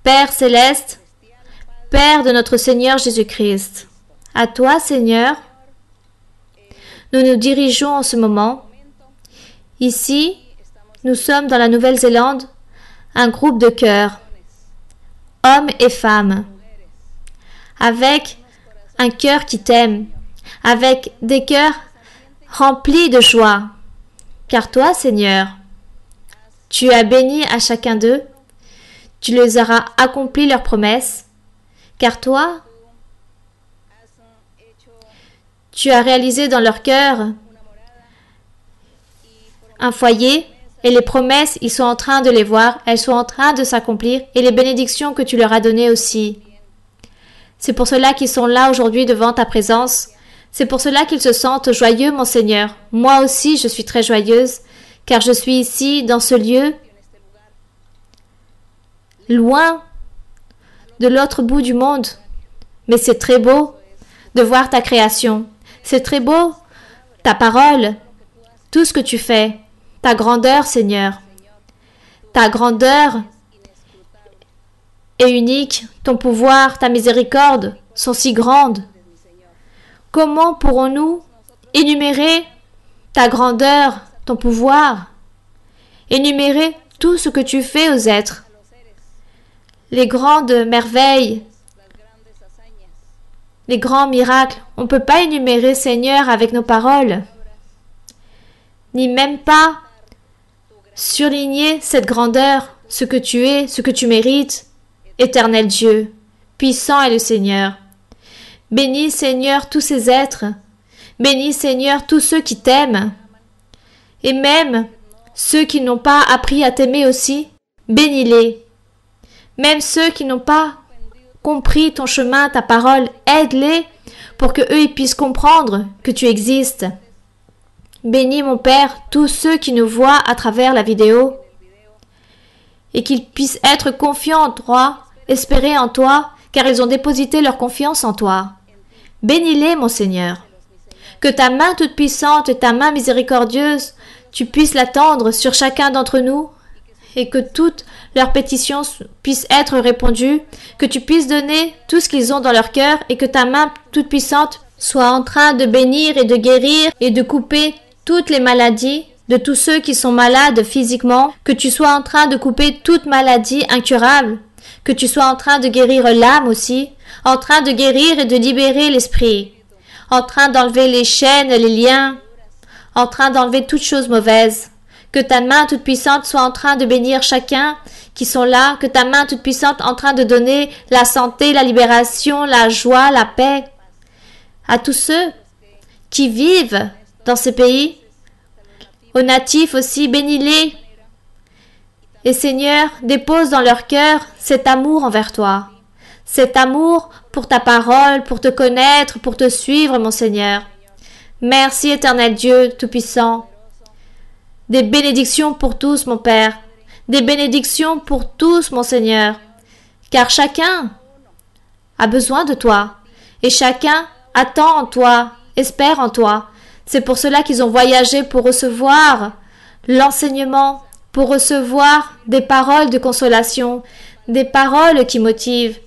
Père Céleste, Père de notre Seigneur Jésus-Christ. À toi, Seigneur, nous nous dirigeons en ce moment. Ici, nous sommes dans la Nouvelle-Zélande, un groupe de cœurs, hommes et femmes, avec un cœur qui t'aime, avec des cœurs remplis de joie. Car toi, Seigneur, tu as béni à chacun d'eux, tu les auras accompli leurs promesses, car toi, tu as réalisé dans leur cœur un foyer et les promesses, ils sont en train de les voir, elles sont en train de s'accomplir et les bénédictions que tu leur as données aussi. C'est pour cela qu'ils sont là aujourd'hui devant ta présence. C'est pour cela qu'ils se sentent joyeux, mon Seigneur. Moi aussi, je suis très joyeuse, car je suis ici, dans ce lieu, loin de l'autre bout du monde. Mais c'est très beau de voir ta création. C'est très beau, ta parole, tout ce que tu fais, ta grandeur, Seigneur. Ta grandeur est unique, ton pouvoir, ta miséricorde sont si grandes. Comment pourrons-nous énumérer ta grandeur, ton pouvoir, énumérer tout ce que tu fais aux êtres, les grandes merveilles, les grands miracles? On ne peut pas énumérer, Seigneur, avec nos paroles, ni même pas surligner cette grandeur, ce que tu es, ce que tu mérites. Éternel Dieu, puissant est le Seigneur. Bénis, Seigneur, tous ces êtres. Bénis, Seigneur, tous ceux qui t'aiment. Et même ceux qui n'ont pas appris à t'aimer aussi, bénis-les. Même ceux qui n'ont pas compris ton chemin, ta parole, aide-les pour que eux ils puissent comprendre que tu existes. Bénis, mon Père, tous ceux qui nous voient à travers la vidéo et qu'ils puissent être confiants en toi, espérer en toi, car ils ont déposité leur confiance en toi. Bénis-les, mon Seigneur. Que ta main toute puissante et ta main miséricordieuse, tu puisses l'attendre sur chacun d'entre nous et que toutes leurs pétitions puissent être répondues, que tu puisses donner tout ce qu'ils ont dans leur cœur et que ta main toute puissante soit en train de bénir et de guérir et de couper toutes les maladies de tous ceux qui sont malades physiquement, que tu sois en train de couper toute maladie incurable, que tu sois en train de guérir l'âme aussi, en train de guérir et de libérer l'esprit, en train d'enlever les chaînes, les liens, en train d'enlever toutes choses mauvaises. Que ta main toute puissante soit en train de bénir chacun qui sont là, que ta main toute puissante en train de donner la santé, la libération, la joie, la paix à tous ceux qui vivent dans ces pays, aux natifs aussi, bénis-les. Et Seigneur, dépose dans leur cœur cet amour envers toi, cet amour pour ta parole, pour te connaître, pour te suivre, mon Seigneur. Merci, éternel Dieu Tout-Puissant. Des bénédictions pour tous, mon Père. Des bénédictions pour tous, mon Seigneur. Car chacun a besoin de toi. Et chacun attend en toi, espère en toi. C'est pour cela qu'ils ont voyagé pour recevoir l'enseignement, pour recevoir des paroles de consolation, des paroles qui motivent.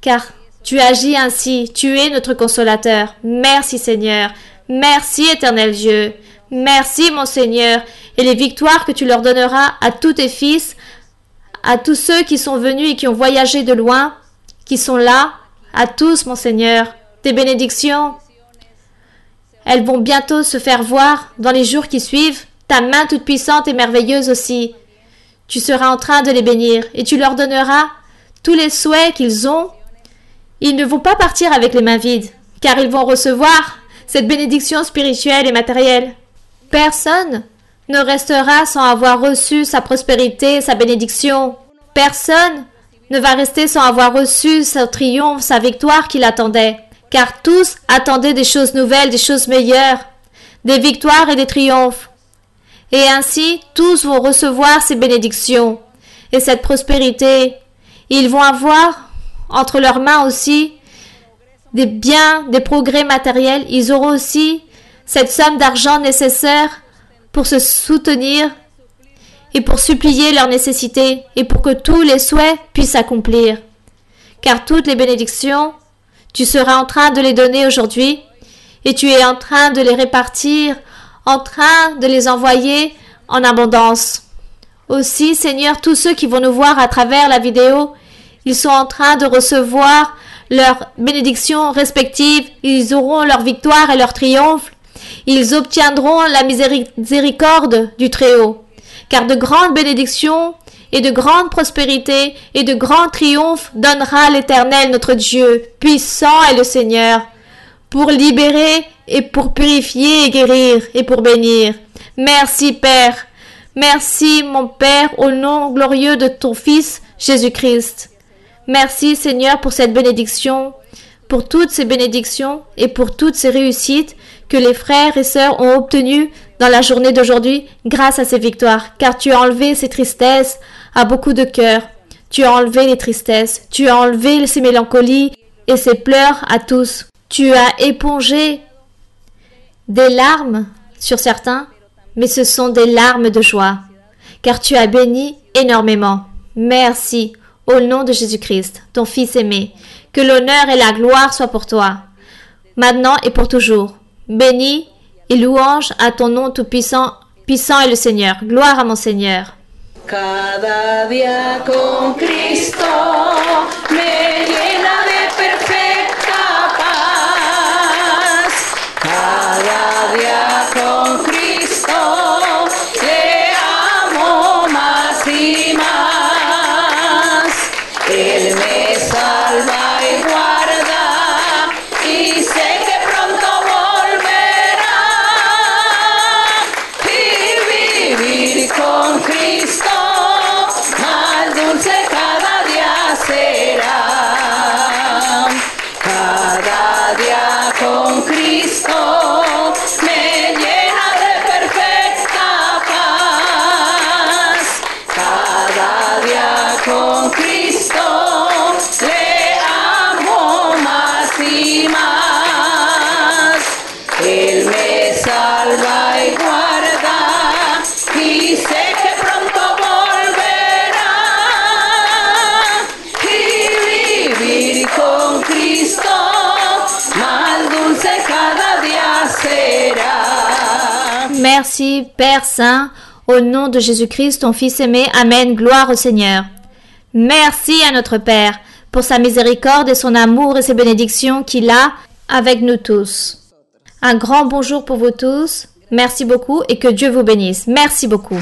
Car tu agis ainsi, tu es notre consolateur. Merci, Seigneur. Merci, éternel Dieu. Merci, mon Seigneur, et les victoires que tu leur donneras à tous tes fils, à tous ceux qui sont venus et qui ont voyagé de loin, qui sont là, à tous, mon Seigneur. Tes bénédictions, elles vont bientôt se faire voir dans les jours qui suivent. Ta main toute puissante et merveilleuse aussi. Tu seras en train de les bénir et tu leur donneras tous les souhaits qu'ils ont. Ils ne vont pas partir avec les mains vides, car ils vont recevoir cette bénédiction spirituelle et matérielle. Personne ne restera sans avoir reçu sa prospérité, sa bénédiction. Personne ne va rester sans avoir reçu son triomphe, sa victoire qu'il attendait. Car tous attendaient des choses nouvelles, des choses meilleures, des victoires et des triomphes. Et ainsi, tous vont recevoir ces bénédictions et cette prospérité. Ils vont avoir entre leurs mains aussi des biens, des progrès matériels. Ils auront aussi cette somme d'argent nécessaire pour se soutenir et pour supplier leurs nécessités et pour que tous les souhaits puissent s'accomplir. Car toutes les bénédictions, tu seras en train de les donner aujourd'hui et tu es en train de les répartir, en train de les envoyer en abondance. Aussi, Seigneur, tous ceux qui vont nous voir à travers la vidéo, ils sont en train de recevoir leurs bénédictions respectives, ils auront leur victoire et leur triomphe, ils obtiendront la miséricorde du Très-Haut, car de grandes bénédictions et de grandes prospérités et de grands triomphes donnera l'Éternel notre Dieu, puissant est le Seigneur, pour libérer et pour purifier et guérir et pour bénir. Merci Père, merci mon Père, au nom glorieux de ton Fils Jésus-Christ. Merci Seigneur pour cette bénédiction, pour toutes ces bénédictions et pour toutes ces réussites que les frères et sœurs ont obtenues dans la journée d'aujourd'hui grâce à ces victoires, car tu as enlevé ces tristesses à beaucoup de cœurs. Tu as enlevé les tristesses, tu as enlevé ces mélancolies et ces pleurs à tous. Tu as épongé des larmes sur certains, mais ce sont des larmes de joie, car tu as béni énormément. Merci, au nom de Jésus-Christ, ton Fils aimé, que l'honneur et la gloire soient pour toi, maintenant et pour toujours. Béni et louange à ton nom tout-puissant, puissant est le Seigneur. Gloire à mon Seigneur. Cada día con Cristo me llena de perfecta paz. Cada día con Cristo le amo más y más. merci, Père Saint, au nom de Jésus-Christ, ton Fils aimé. Amen. Gloire au Seigneur. Merci à notre Père pour sa miséricorde et son amour et ses bénédictions qu'il a avec nous tous. Un grand bonjour pour vous tous. Merci beaucoup et que Dieu vous bénisse. Merci beaucoup.